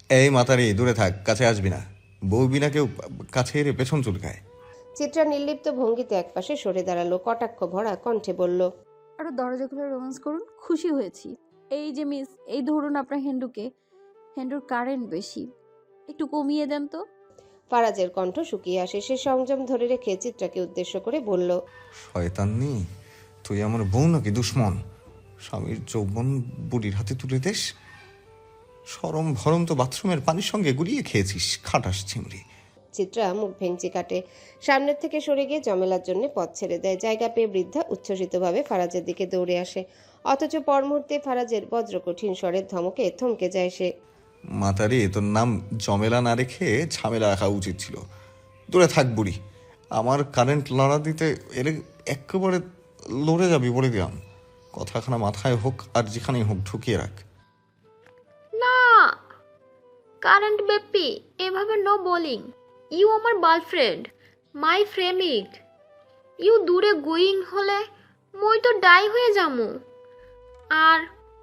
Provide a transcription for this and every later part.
এই মাতারি, দূরে থাক, কাছে আসবি না। বউ বিনা কেউ কাছে এলে পেছন চুলকায়। চিত্রা নির্লিপ্ত ভঙ্গিতে একপাশে সরে দাঁড়ালো, কটাক্ষ ভরা কণ্ঠে বলল, আরো দরজা খুলে রোম্যান্স করুন, খুশি হয়েছি। এই যে মিস, এই ধরুন আপনার হেন্ডুকে। হেন্ডুর কারেন্ট বেশি, একটু কমিয়ে দেন তো। ফারাজের কণ্ঠ শুকিয়ে আসে। সে সংযম ধরে রেখে চিত্রাকে উদ্দেশ্য করে বলল, শয়তান্নি, তুই আমার বউ নাকি দুশ্মন? স্বামীর যৌবন বুড়ির হাতে তুলে দেশ। সরম ভরম তো বাথরুমের পানির সঙ্গে গুলিয়ে খেয়েছিস, খাটাস চিংড়ি। চিত্রা মুখ ভেঙচি কাটে। সামনের থেকে সরে গিয়ে জমেলার জন্য পথ ছেড়ে দেয়। জায়গা পেয়ে বৃদ্ধা উচ্ছ্বসিতভাবে ফারাজের দিকে দৌড়ে আসে। অথচ পর মুহূর্তে ফারাজের বজ্রকঠিন স্বরের ধমকে থমকে যায় সে। মাতারি, তোর নাম জমেলা না রেখে ঝামেলা রাখা উচিত ছিল। দূরে থাক বুড়ি, আমার কারেন্ট লড়া দিতে এলে একেবারে লড়ে যাবি বলে দিলাম। কথাখানা মাথায় হোক আর যেখানেই হোক ঢুকিয়ে রাখ। না, কারেন্ট বেপি, এভাবে নো বোলিং। ইউ আমার গার্লফ্রেন্ড, মাই প্রেমিক। ইউ দূরে গুইং হলে মই তো ডাই হয়ে যামু। আর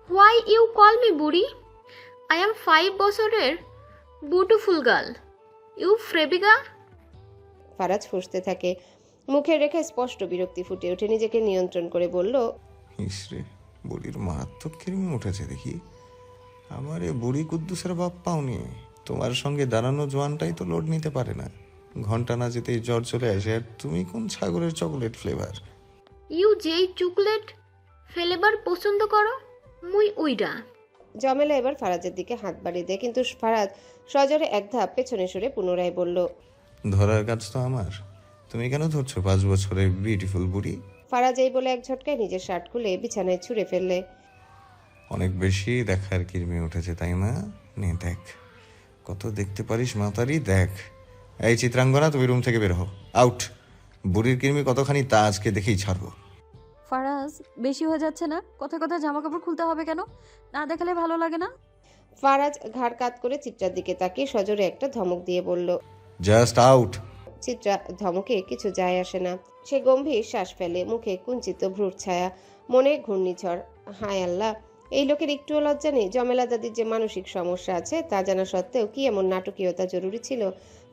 হোয়াই ইউ কল মি বুড়ি? আই এম 5 বছরের বিউটিফুল গার্ল। ইউ ফ্রেবিকা। ফারাজ ফুঁসতে থাকে। মুখের রেখে স্পষ্ট বিরক্তি ফুটে ওঠে। নিজেকে নিয়ন্ত্রণ করে বলল, ইসরে, বুড়ির মারাত্মক কৃমি উঠেছে দেখি। আমার এ বুড়ি কুদ্দুসের বাপ পাওনি। তোমার সঙ্গে দাঁড়ানো জোয়ানটাই তো লোড নিতে পারে না। ঘন্টা না যেতেই জ্বর চলে আসে। আর তুমি কোন ছাগলের চকলেট ফ্লেভার? ইউ যেই চকলেট ফ্লেভার পছন্দ করো, মুই উইডা। জমেলা এবার ফারাজের দিকে হাত বাড়িয়ে দেয়, কিন্তু ফারাজ সজোরে এক ধাপ পেছনে সরে পুনরায় বলল, ধরার কাজ তো আমার। তুমি কেন ধরছো 5 বছরের বিউটিফুল বুড়ি? ফারাজ এই বলে এক ঝটকায় নিজের শার্ট খুলে বিছানায় ছুঁড়ে ফেললে। অনেক বেশি দেখার কিরমি উঠেছে তাই না? নে দেখ, কত দেখতে পারিস মাতারি, দেখ। এই চিত্রাঙ্গনা, তুমি রুম থেকে বের হও, আউট। বুড়ির কিরমি কতখানি তা আজকে দেখেই ছাড়বো। ফারাজ, বেশি হয়ে যাচ্ছে না? কথা কথা জামা কাপড় খুলতে হবে কেন? না দেখালে ভালো লাগে না? ফারাজ ঘাড় কাত করে চিত্রার দিকে তাকিয়ে সজোরে একটা ধমক দিয়ে বলল। Just out. চিত্রা ধমকে কিছু যায় আসে না। সে গম্ভীর শ্বাস ফেলে, মুখে কুঞ্চিত ভ্রুর ছায়া, মনে ঘূর্ণিঝড়। হায় আল্লাহ, এই লোকের একটুও লজ্জা নেই। জমেলা দাদির যে মানসিক সমস্যা আছে তা জানা সত্ত্বেও কি এমন নাটকীয়তা জরুরি ছিল?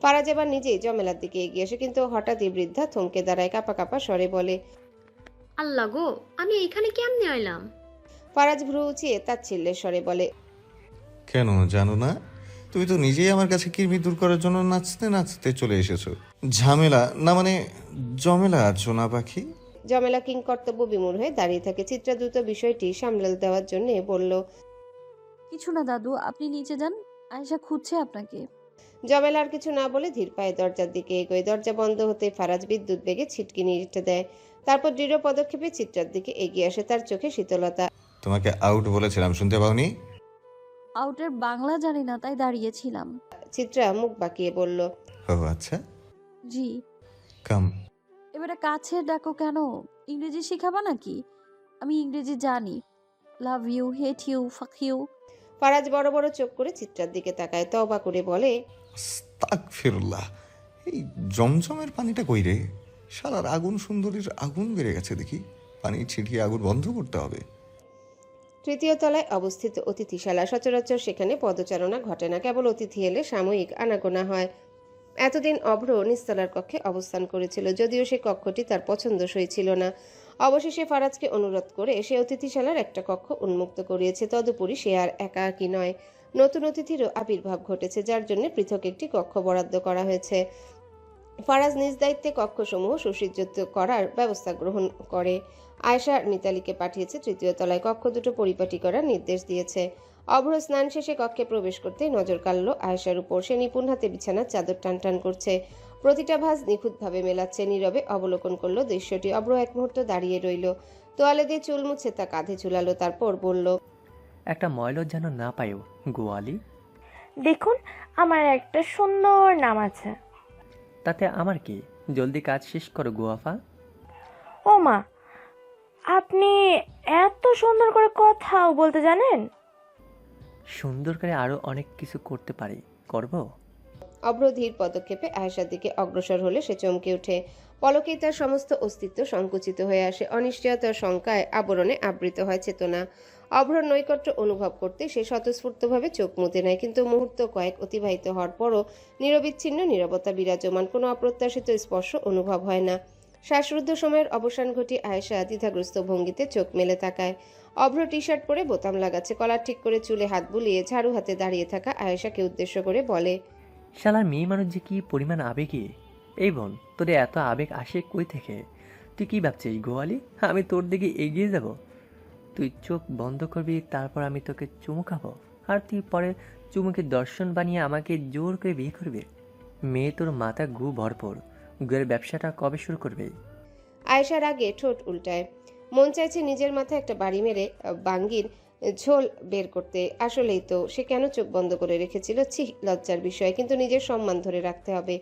ফারাজ এবার নিজেই জমেলার দিকে এগিয়ে আসে, কিন্তু হঠাৎই বৃদ্ধা থমকে দাঁড়ায়, কাঁপা কাঁপা স্বরে বলে। আল্লাহ গো, আমি এখানে কেমনে আইলাম? ফারাজ ভ্রু উঁচিয়ে তাচ্ছিল্যের স্বরে বলে, কেন জানো না? তুমি তো নিজেই আমার কাছে কিরমি দূর করার জন্য নাচতে নাচতে চলে এসেছো। ঝামেলা না মানে জমেলা, চোনা পাখি। জমেলা কিংকর্তব্য বিমূঢ় হয়ে দাঁড়িয়ে থাকে। চিত্রা দ্রুত বিষয়টি সামলে দেওয়ার জন্য বলল, কিছু না দাদু, আপনি নিচে যান, আয়েশা খুঁজছে আপনাকে। জমেলা আর কিছু না বলে ধীর পায়ে দরজার দিকে এগোয়। দরজা বন্ধ হতে ফারাজ বিদ্যুৎ বেগে ছিটকে নিয়ে দেয়। তারপর দৃঢ় পদক্ষেপে চিত্রার দিকে এগিয়ে আসে, তার চোখে শীতলতা। তোমাকে আউট বলেছিলাম, শুনতে পাওনি? আউটের বাংলা জানি না, তাই দাঁড়িয়েছিলাম। চিত্রা মুখ বাঁকিয়ে বলল, ও আচ্ছা, জি। কাম। এবারে কাছে ডাকো কেন? ইংরেজি শিখাবা নাকি? আমি ইংরেজি জানি। Love you, hate you, fuck you. Faraz বড় বড় চোখ করে চিত্রার দিকে তাকায়, তওবা করে বলে, আস্তাগফিরুল্লাহ। এই জমজমের পানিটা কই রে? শালার আগুন সুন্দরীর আগুন বেড়ে গেছে দেখি। পানি ছিটিয়ে আগুন বন্ধ করতে হবে। তৃতীয় তলায় অবস্থিত অতিথিশালা। সচরাচর সেখানে পদচারণা ঘটে না, কেবল অতিথি এলে সাময়িক আনাগোনা হয়। এতদিন অভ্র নিস্তলার কক্ষে অবস্থান করেছিল, যদিও সে কক্ষটি তার পছন্দসই ছিল না। অবশেষে ফারাজকে অনুরোধ করে সে অতিথিশালার একটা কক্ষ উন্মুক্ত করিয়েছে। তদুপরি সে আর একাকী নয়, নতুন অতিথিরও আবির্ভাব ঘটেছে, যার জন্য পৃথক একটি কক্ষ বরাদ্দ করা হয়েছে। ফারাজ নিজ দায়িত্বে কক্ষসমূহ সুসজ্জিত করার ব্যবস্থা গ্রহণ করে। আয়েশা আর মিতালিকে পাঠিয়েছে তৃতীয় তলায়। কক্ষ দুটো পরিপাটি করার নির্দেশ দিয়েছে। অভ্র স্নান শেষে কক্ষে প্রবেশ করতেই নজর কাড়ল আয়েশার উপর। সে নিপুণ হাতে বিছানার চাদর টান টান করছে, প্রতিটা ভাঁজ নিখুঁতভাবে মেলাচ্ছে। নীরবে অবলোকন করলো দৃশ্যটি। অভ্র এক মুহূর্ত দাঁড়িয়ে রইল, তোয়ালে দিয়ে চুল মুছে তা কাঁধে ঝুলালো, তারপর বলল, একটা ময়লা যেন না পায়ও গোয়ালি। দেখুন, আমার একটা সুন্দর নাম আছে। তাতে আমার কি? জলদি কাজ শেষ করো গোয়াফা। ও মা, আপনি এত সুন্দর করে কথাও বলতে জানেন? সুন্দর করে আরো অনেক কিছু করতে পারি, করব। অভ্র ধীর পদক্ষেপে আয়েশার দিকে অগ্রসর হলে সে চমকে ওঠে। পলকেই তার সমস্ত অস্তিত্ব সংকুচিত হয়ে আসে। অনিশ্চয়তার শঙ্কায় আবরণে আবৃত হয় চেতনা। অভ্রর নৈকট্য অনুভব করতে সে স্বতঃস্ফূর্তভাবে চোখ মুদে নেয়, কিন্তু মুহূর্ত কয়েক অতিবাহিত হওয়ার পরও নিরবিচ্ছিন্ন নীরবতা বিরাজমান, কোনো অপ্রত্যাশিত স্পর্শ অনুভব হয় না। শ্বাসরুদ্ধ সময়ের অবসান ঘটিয়ে আয়েশা দ্বিধাগ্রস্ত ভঙ্গিতে চোখ মেলে তাকায়। অভ্র টি শার্ট পরে বোতাম লাগাচ্ছে, কলার ঠিক করে চুলে হাত বুলিয়ে ঝাড়ু হাতে দাঁড়িয়ে থাকা আয়েশাকে উদ্দেশ্য করে বলে, শালার মেয়ে মানুষ যে কি পরিমাণ আবেগী। এই বোন, তোরে এত আবেগ আসে কই থেকে? তুই কি ভাবছিস গোয়ালি আমি তোর দিকে এগিয়ে যাব? তুই চোখ বন্ধ করবি, তারপর আমি তোকে চুমু খাবো, আর তুই পরে চুমুকে দর্শন বানিয়ে আমাকে জোর করে বিয়ে করবি? মেয়ে তোর মাথা গু ভরপুর। গুয়ের ব্যবসাটা কবে শুরু করবে? আয়েশার আগে ঠোঁট উল্টায়। মন চাইছে নিজের মাথায় একটা বাড়ি মেরে বাঙ্গির ঝোল বের করতে। আসলেই তো সে কেন চোখ বন্ধ করে রেখেছিল? ছি, লজ্জার বিষয়। কিন্তু নিজের সম্মান ধরে রাখতে হবে।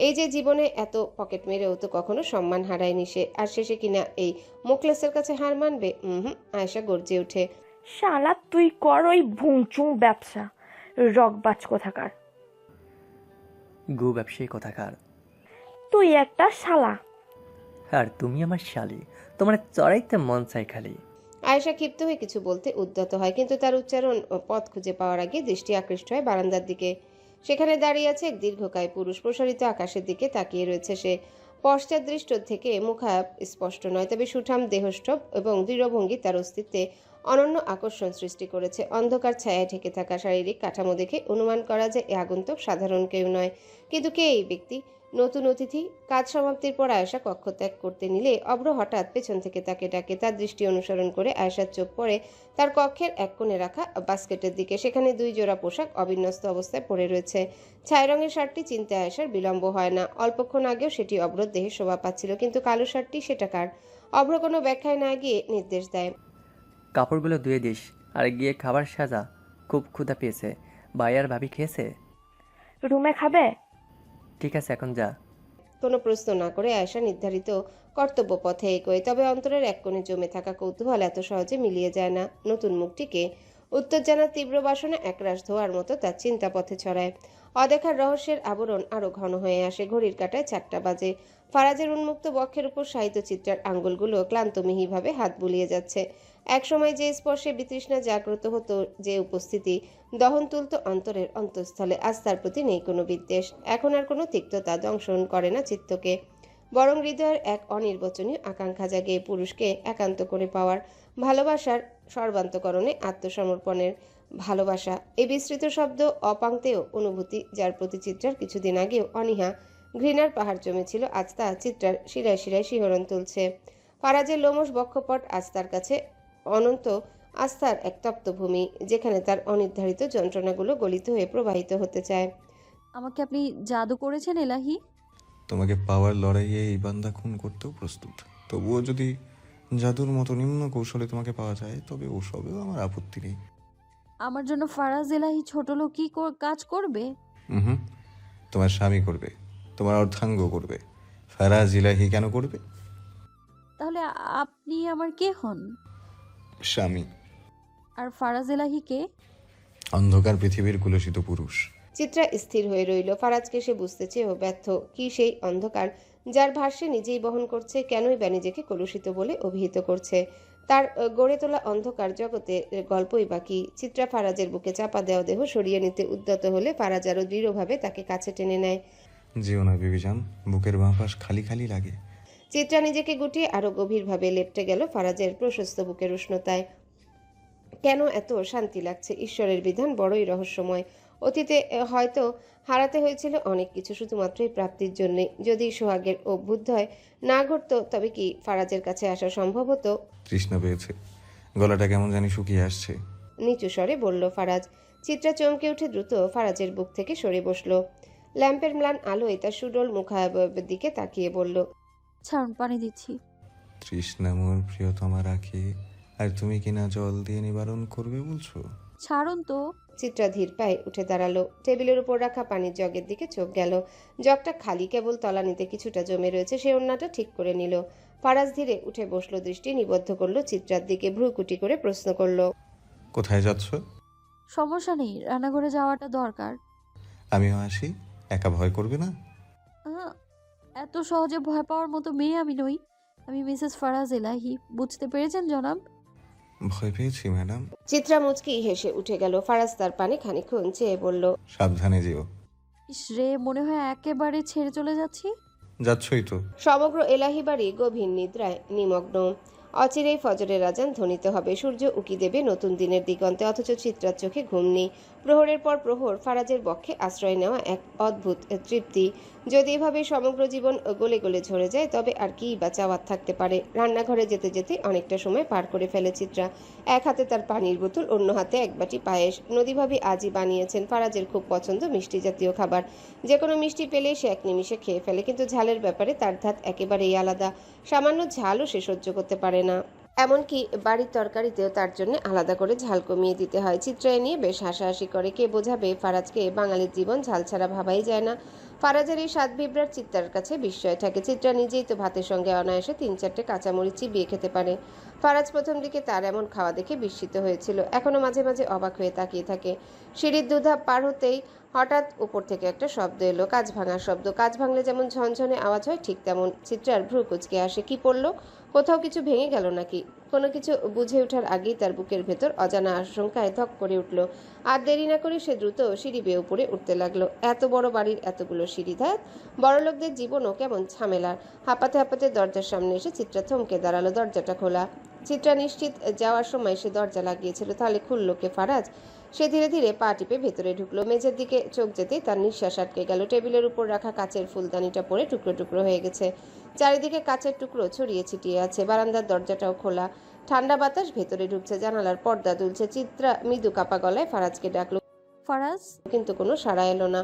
এই যে জীবনে এত পকেট মেরেও তো কখনো সম্মান হারায়নি সে, আর শেষে কিনা এই মুখলেসের কাছে হার মানবে? আয়েশা গর্জে ওঠে। শালা তুই কর ওই ভুংচুং ব্যবসা, রগবাজ কোথাকার। গু ব্যবসায়ী কোথাকার। তুই একটা শালা। আর তুমি আমার শালি, তোমার চড়াইতে মন চাই খালি। আয়েশা ক্ষিপ্ত হয়ে কিছু বলতে উদ্যত হয়, কিন্তু তার উচ্চারণ ও পথ খুঁজে পাওয়ার আগে দৃষ্টি আকৃষ্ট হয় বারান্দার দিকে। সেখানে দাঁড়িয়ে আছে এক দীর্ঘকায় পুরুষ। প্রসারিত আকাশের দিকে তাকিয়ে রয়েছে সে। পশ্চাদৃষ্ট থেকে মুখায়ব স্পষ্ট নয়, তবে সুঠাম দেহষ্ঠব এবং দৃঢ়ভঙ্গি তার অস্তিত্বে অনন্য আকর্ষণ সৃষ্টি করেছে। অন্ধকার ছায়ায় ঢেকে থাকা শারীরিক কাঠামো দেখে অনুমান করা যায় এ আগন্তুক সাধারণ কেউ নয়। কিন্তু কে এই ব্যক্তি? নতুন অতিথি? কাজ সমাপ্তির পর আয়েশা কক্ষ ত্যাগ করতে নিলে অভ্র হঠাৎ পেছন থেকে তাকে ডাকে। তার দৃষ্টি অনুসরণ করে আয়েশার চোখ পড়ে তার কক্ষের এক কোণে রাখা বাস্কেটের দিকে। সেখানে 2 জোড়া পোশাক অবিন্যস্ত অবস্থায় পড়ে রয়েছে। ছাই রঙের শার্টটি চিনতে আয়েশার বিলম্ব হয় না। অল্পক্ষণ আগেও সেটি অভ্রর দেহে শোভা পাচ্ছিল, কিন্তু কালো শার্টটি সেটা কার? অভ্র কোনো ব্যাখ্যায় না গিয়ে নির্দেশ দেয়, কাপড়গুলো ধুয়ে দিস, আর গিয়ে খাবার সাজা। খুব ক্ষুধা পেয়েছে। ভাই আর ভাবি খেয়েছে? রুমে খাবে? ঠিক আছে, এখন যা। কোনো প্রশ্ন না করে আয়েশা নির্ধারিত কর্তব্য পথে এগোয়। তবে অন্তরের এক কোণে জমে থাকা কৌতূহল এত সহজে মিলিয়ে যায় না। নতুন মুখটিকে উত্তর জানার তীব্র বাসনা একরাশ ধোয়ার মতো তার চিন্তা পথে ছড়ায়। অদেখার রহস্যের আবরণ আরো ঘন হয়ে আসে। ঘড়ির কাঁটায় 4টা বাজে। ফারাজের উন্মুক্ত বক্ষের উপর শায়িত চিত্রার আঙ্গুলগুলো ক্লান্ত মিহিভাবে হাত বুলিয়ে যাচ্ছে। একসময় যে স্পর্শে বিতৃষ্ণা জাগ্রত হতো, যে উপস্থিতি দহন তুলত অন্তরের অন্তঃস্থলে, আজ তার প্রতি নেই কোনো বিদ্বেষ। এখন আর কোনো তিক্ততা দংশন করে না চিত্তকে, বরং হৃদয়ের এক অনির্বচনীয় আকাঙ্ক্ষা জাগে এই পুরুষকে একান্ত করে পাওয়ার। ভালোবাসার সর্বান্তকরণে আত্মসমর্পণের ভালোবাসা। এই বিস্তৃত শব্দ অপাংতেয় অনুভূতি, যার প্রতি চিত্রার কিছুদিন আগেও অনীহা ঘৃণার পাহাড় জমেছিল, আজ তা চিত্রার শিরায় শিরায় শিহরণ তুলছে। ফারাজের লোমশ বক্ষপট আজ তার কাছে অনন্ত আস্থার এক তপ্তভূমি, যেখানে তার অনির্ধারিত যন্ত্রণাগুলো গলিত হয়ে প্রবাহিত হতে চায়। আমাকে আপনি জাদু করেছেন এলাহি? তোমাকে পাওয়ার লড়াইয়ে এই বান্দা খুন করতেও প্রস্তুত। তবুও যদি জাদুর মতো নিম্ন কৌশলে তোমাকে পাওয়া যায়, তবে ওসবেও আমার আপত্তি নেই। আমার জন্য ফারাজ এলাহি ছোট লোকই কাজ করবে? হুম, তোমার স্বামী করবে, তোমার অর্ধাঙ্গ করবে। ফারাজ ইলাহি কেন করবে? তাহলে আপনি আমার কে হন? স্বামী। আর ফারাজ এলাহি কে? অন্ধকার পৃথিবীর কুলসিত পুরুষ। চিত্রা স্থির হয়ে রইল। ফারাজকে সে বুঝতে চেয়েও ব্যর্থ। কি সেই অন্ধকার যার ভার সে নিজেই বহন করছে? কেনই বা নিজেকে কলুষিত বলে অভিহিত করছে? তার গড়ে তোলা অন্ধকার জগতে গল্পই বাকি। চিত্রা ফারাজের বুকে চাপা দেওয়া দেহ সরিয়ে নিতে উদ্যত হলে ফারাজ আরও দৃঢ়ভাবে তাকে কাছে টেনে নেয়। যেও না বিবিজান, বুকের বাঁ পাশ খালি খালি লাগে। চিত্রা নিজেকে গুটিয়ে আরো গভীরভাবে লেপ্টে গেল ফারাজের প্রশস্ত বুকের উষ্ণতায়। কেন এত শান্তি লাগছে? ঈশ্বরের বিধান বড়ই রহস্যময়। অতীতে হয়তো হারাতে হয়েছিল অনেক কিছু শুধুমাত্র এই প্রাপ্তির জন্যে। যদি সোহাগের অভ্যুদয় না ঘটতো, তবে কি ফারাজের কাছে আসা সম্ভব হতো? তৃষ্ণা পেয়েছে, গলাটা কেমন জানি শুকিয়ে আসছে। নিচু স্বরে বলল ফারাজ। চিত্রা চমকে উঠে দ্রুত ফারাজের বুক থেকে সরে বসল। ল্যাম্পের ম্লান আলোয় তার সুডল মুখাবয়বের দিকে তাকিয়ে বলল, ছাড়ুন, পানি দিচ্ছি। তৃষ্ণা মোর প্রিয়তমা রাখি, আর তুমি কিনা জল দিয়ে নিবারণ করবে বলছো? ছাড়ুন তো। চিত্রা ধীর পায়ে উঠে দাঁড়ালো। টেবিলের উপর রাখা পানির জগের দিকে চোখ গেল। জগটা খালি, কেবল তলানিতে কিছুটা জমে রয়েছে। সে ওড়নাটা ঠিক করে নিল। ফারাজ ধীরে উঠে বসলো, দৃষ্টি নিবদ্ধ করলো চিত্রার দিকে। ভ্রুকুটি করে প্রশ্ন করলো, কোথায় যাচ্ছ? সমস্যা নেই, রান্নাঘরে যাওয়াটা দরকার। আমিও আসি, একা ভয় করবে না? আহ, এত সহজে ভয় পাওয়ার মতো মেয়ে আমি নই। আমি মিসেস ফারাজ এলাহি। বুঝতে পেরেছেন জনাব? ভয় পেয়েছি ম্যাডাম। চিত্রা মুচকি হেসে উঠে গেল। ফারাজ তার পানে খানিকক্ষণ চেয়ে বলল, সাবধানে যেও। ইস রে, মনে হয় একেবারে ছেড়ে চলে যাচ্ছি। যাচ্ছই তো। সমগ্র এলাহি বাড়ি গভীর নিদ্রায় নিমগ্ন। অচিরেই ফজরের আজান ধ্বনিত হবে, সূর্য উকি দেবে নতুন দিনের দিগন্তে, অথচ চিত্রার চোখে ঘুম নেই। প্রহরের পর প্রহর ফারাজের বক্ষে আশ্রয় নেওয়া এক অদ্ভুত তৃপ্তি। যদি এভাবে সমগ্র জীবন গলে গলে ঝরে যায় তবে আর কি বা চাওয়ার থাকতে পারে। রান্নাঘরে যেতে যেতে অনেকটা সময় পার করে ফেলে চিত্রা। এক হাতে তার পানির বোতল, অন্য হাতে এক বাটি পায়েস। নদীভাবি আজই বানিয়েছেন। ফারাজের খুব পছন্দ মিষ্টি জাতীয় খাবার। যে কোনো মিষ্টি পেলেই সে এক নিমিষে খেয়ে ফেলে, কিন্তু ঝালের ব্যাপারে তার ধাত একেবারেই আলাদা। সামান্য ঝালও সে সহ্য করতে পারে না। এমনকি বাড়ির তরকারিতেও তার জন্য আলাদা করে ঝাল কমিয়ে দিতে হয়। চিত্রা এ নিয়ে বেশ হাসাহাসি করে। কে বোঝাবে ফারাজকে বাঙালির জীবন ঝাল ছাড়া ভাবাই যায় না। ফারাজের এই স্বাদ বিভ্রাট চিত্রার কাছে বিস্ময় থাকে। চিত্রা নিজেই তো ভাতের সঙ্গে অনায়াসে 3-4টে কাঁচামরিচ চিবিয়ে খেতে পারে। ফারাজ প্রথম দিকে তার এমন খাওয়া দেখে বিস্মিত হয়েছিল, এখনো মাঝে মাঝে অবাক হয়ে তাকিয়ে থাকে। সিঁড়ির দুধাপ পার হতেই হঠাৎ উপর থেকে একটা শব্দ এলো, কাঁচ ভাঙার শব্দ। কাঁচ ভাঙলে যেমন ঝনঝনে আওয়াজ হয় ঠিক তেমন। চিত্রার ভ্রু কুঁচকে আসে। কি পড়লো? কোথাও কিছু ভেঙে গেল নাকি? কোনো কিছু বুঝে ওঠার আগেই তার বুকের ভেতর অজানা আশঙ্কায় ধক করে উঠল। আর দেরি না করে সে দ্রুত সিঁড়ি বেয়ে উপরে উঠতে লাগলো। এত বড় বাড়ির এতগুলো সিঁড়ি, ধ্যাত, বড়লোকদের জীবনও কেমন ঝামেলার। হাঁপাতে হাঁপাতে দরজার সামনে এসে চিত্রা থমকে দাঁড়ালো। দরজাটা খোলা। চিত্রা নিশ্চিত যাওয়ার সময় সে দরজা লাগিয়েছিল, তাহলে খুললো কে ফারাজ? সে ধীরে ধীরে পা টিপে ভেতরে ঢুকলো। মেঝের দিকে চোখ যেতেই তার নিঃশ্বাস আটকে গেল। টেবিলের উপর রাখা কাচের ফুলদানিটা পড়ে টুকরো টুকরো হয়ে গেছে। চারিদিকে কাচের টুকরো ছড়িয়ে ছিটিয়ে আছে। বারান্দার দরজাটাও খোলা। ঠান্ডা বাতাস ভেতরে ঢুকছে। জানালার পর্দা দুলছে। চিত্রা মৃদু কাপা গলায় ফারাজকে ডাকলো, ফারাজ? কিন্তু কোনো সাড়া এলো না।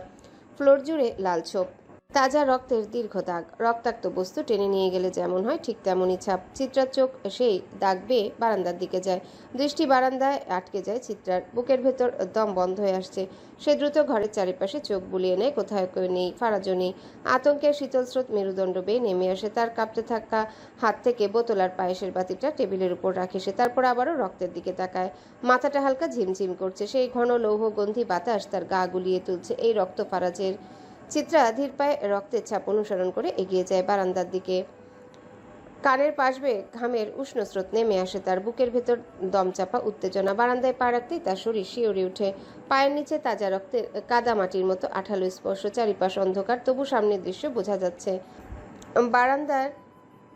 ফ্লোর জুড়ে লাল ছোপ, তাজা রক্তের দীর্ঘ দাগ। রক্তাক্ত বস্তু টেনে নিয়ে গেলে যেমন হয় ঠিক তেমনই ছাপ। চিত্রার চোখ সেই দাগ বেয়ে বারান্দার দিকে যায়। দৃষ্টি বারান্দায় আটকে যায় চিত্রার। বুকের ভেতর দম বন্ধ হয়ে আসছে। সে দ্রুত ঘরের চারিপাশে চোখ বুলিয়ে নেয়। কোথাও কেউ নেই, ফারাজও নেই। আতঙ্কের শীতল স্রোত মেরুদণ্ড বেয়ে নেমে আসে। তার কাঁপতে থাকা হাত থেকে বোতল আর পায়েসের বাতিটা টেবিলের উপর রাখে সে। তারপর আবারও রক্তের দিকে তাকায়। মাথাটা হালকা ঝিমঝিম করছে। সেই ঘন লৌহগন্ধি বাতাস তার গা গুলিয়ে তুলছে। এই রক্ত ফারাজের। চিত্রা ধীর পায়ে রক্তের ছাপ অনুসরণ করে এগিয়ে যায় বারান্দার দিকে। কানের পাশ বেয়ে ঘামের উষ্ণ স্রোত নেমে আসে তার। বুকের ভেতর দমচাপা উত্তেজনা। বারান্দায় পা রাখতেই তার শরীর শিউরে ওঠে। পায়ের নিচে তাজা রক্তের কাদা মাটির মতো আঠালো স্পর্শ। চারিপাশ অন্ধকার, তবু সামনের দৃশ্য বোঝা যাচ্ছে। বারান্দার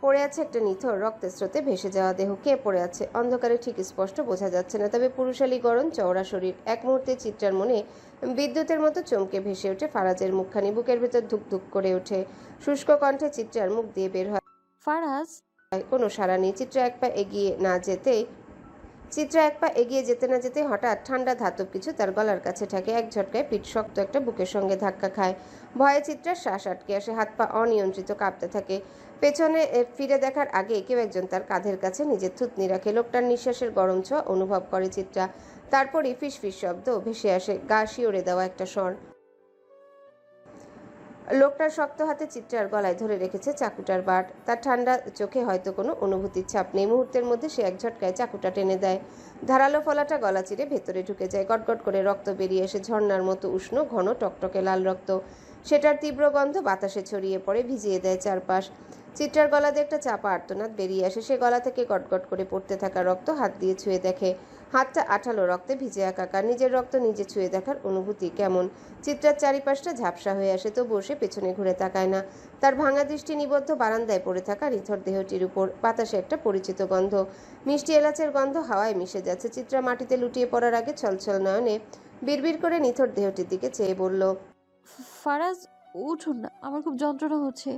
পড়ে আছে একটা নিথর রক্তের স্রোতে ভেসে যাওয়া দেহ। কে পড়ে আছে অন্ধকারে ঠিক স্পষ্ট বোঝা যাচ্ছে না, তবে পুরুষালী গড়ন, চওড়া শরীর। এক মুহূর্তে চিত্রার মনে বিদ্যুতের মতো চমকে ভেসে ওঠে ফারাজের মুখখানি। বুকের ভেতর ধুক ধুক করে ওঠে। শুষ্ক কণ্ঠে চিত্রার মুখ দিয়ে বের হয়, ফারাজ? কোনো সাড়া নেই। চিত্রা এক পা এগিয়ে যেতে না যেতে হঠাৎ ঠান্ডা ধাতব কিছু তার গলার কাছে ঠেকে। এক ঝটকায় পিঠ শক্ত একটা বুকের সঙ্গে ধাক্কা খায়। ভয়ে চিত্রার শ্বাস আটকে আসে। হাত পা অনিয়ন্ত্রিত কাঁপতে থাকে। পেছনে ফিরে দেখার আগে কেউ একজন তার কাঁধের কাছে নিজের থুতনি রাখে। লোকটার নিঃশ্বাসের গরম ছোঁয়া অনুভব করে চিত্রা। তারপরই ফিস ফিস শব্দ ভেসে আসে, গা শিওরে দেওয়া একটা স্বর। লোকটার শক্ত হাতে চিত্রার গলায় ধরে রেখেছে চাকুটার বাট। তার ঠান্ডা চোখে হয়তো কোনো অনুভূতির ছাপ নেই। মুহূর্তের মধ্যে সে এক ঝটকায় চাকুটা টেনে দেয়। ধারালো ফলাটা গলা চিরে ভেতরে ঢুকে যায়। গটগট করে রক্ত বেরিয়ে এসে ঝর্ণার মতো উষ্ণ, ঘন, টকটকে লাল রক্ত। সেটার তীব্র গন্ধ বাতাসে ছড়িয়ে পড়ে, ভিজিয়ে দেয় চারপাশ। চিত্রার গলা দিয়ে একটা চাপা আর্তনাদ বেরিয়ে আসে। সে গলা থেকে গটগট করে পড়তে থাকা রক্ত হাত দিয়ে ছুঁয়ে দেখে। হাতটা আঠালো, রক্তে ভিজে একাকার। নিজের রক্ত নিজে ছুঁয়ে দেখার অনুভূতি কেমন। চিত্রার চারিপাশটা ঝাপসা হয়ে আসে, তবুও সে পেছনে ঘুরে তাকায় না। তার ভাঙা দৃষ্টি নিবদ্ধ বারান্দায় পড়ে থাকা নিথর দেহটির উপর। বাতাসে একটা পরিচিত গন্ধ, মিষ্টি এলাচের গন্ধ হাওয়ায় মিশে যাচ্ছে। চিত্রা মাটিতে লুটিয়ে পড়ার আগে ছলছল নয়নে বিড়বিড় করে নিথর দেহটির দিকে চেয়ে বলল, ফারাজ, উঠুন না, আমার খুব যন্ত্রণা হচ্ছে।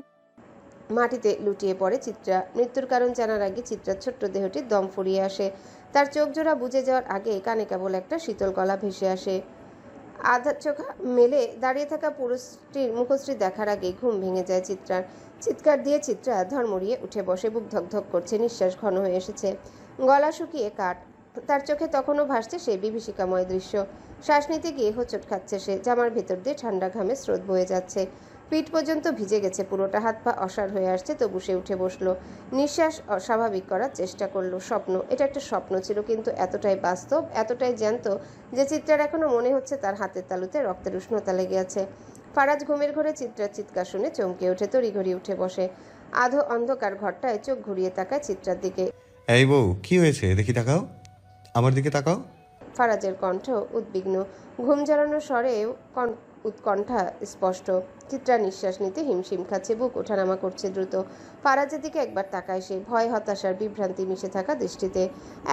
মাটিতে লুটিয়ে পড়ে চিত্রা। মৃত্যুর কারণ জানার আগে চিত্রার ছোট্ট দেহটির দম ফুরিয়ে আসে। তার চোখ জোড়া বুজে যাওয়ার আগে কানে কেবল একটা শীতল গলা ভেসে আসে। আধা চোখা মেলে দাঁড়িয়ে থাকা পুরুষটির মুখশ্রী দেখার আগে ঘুম ভেঙে যায় চিত্রার। চিৎকার দিয়ে চিত্রা ধর্মড়িয়ে উঠে বসে। বুক ধকধক করছে, নিঃশ্বাস ঘন হয়ে এসেছে, গলা শুকিয়ে কাঠ। তার চোখে তখনও ভাসছে সেই বিভীষিকাময় দৃশ্য। শ্বাস নিতে গিয়ে হোঁচট খাচ্ছে সে। জামার ভেতর দিয়ে ঠান্ডা ঘামে স্রোত বয়ে যাচ্ছে। পিঠ পর্যন্ত ভিজে গেছে পুরোটা। হাত পা অসাড় হয়ে আসছে, তবু সে উঠে বসলো। নিঃশ্বাস স্বাভাবিক করার চেষ্টা করলো। স্বপ্ন, এটা একটা স্বপ্ন ছিল, কিন্তু এতটাই বাস্তব, এতটাই জ্যান্ত যে চিত্রার এখনো মনে হচ্ছে তার হাতের তালুতে রক্তের উষ্ণতা লেগে আছে। ফারাজ ঘুমের ঘরে চিত্রার চিৎকার শুনে চমকে ওঠে, তড়িঘড়ি উঠে বসে। আধো অন্ধকার ঘরটায় চোখ ঘুরিয়ে তাকায় চিত্রার দিকে। এই বউ, কি হয়েছে দেখি, তাকাও, আমার দিকে তাকাও। ফারাজের কণ্ঠ উদ্বিগ্ন, ঘুম জড়ানো স্বরেও উৎকণ্ঠা স্পষ্ট। চিত্রা নিঃশ্বাস নিতে হিমশিম খাচ্ছে, বুক ওঠানামা করছে দ্রুত। ফারাজের দিকে একবার তাকায় সে, ভয়, হতাশার বিভ্রান্তি মিশে থাকা দৃষ্টিতে।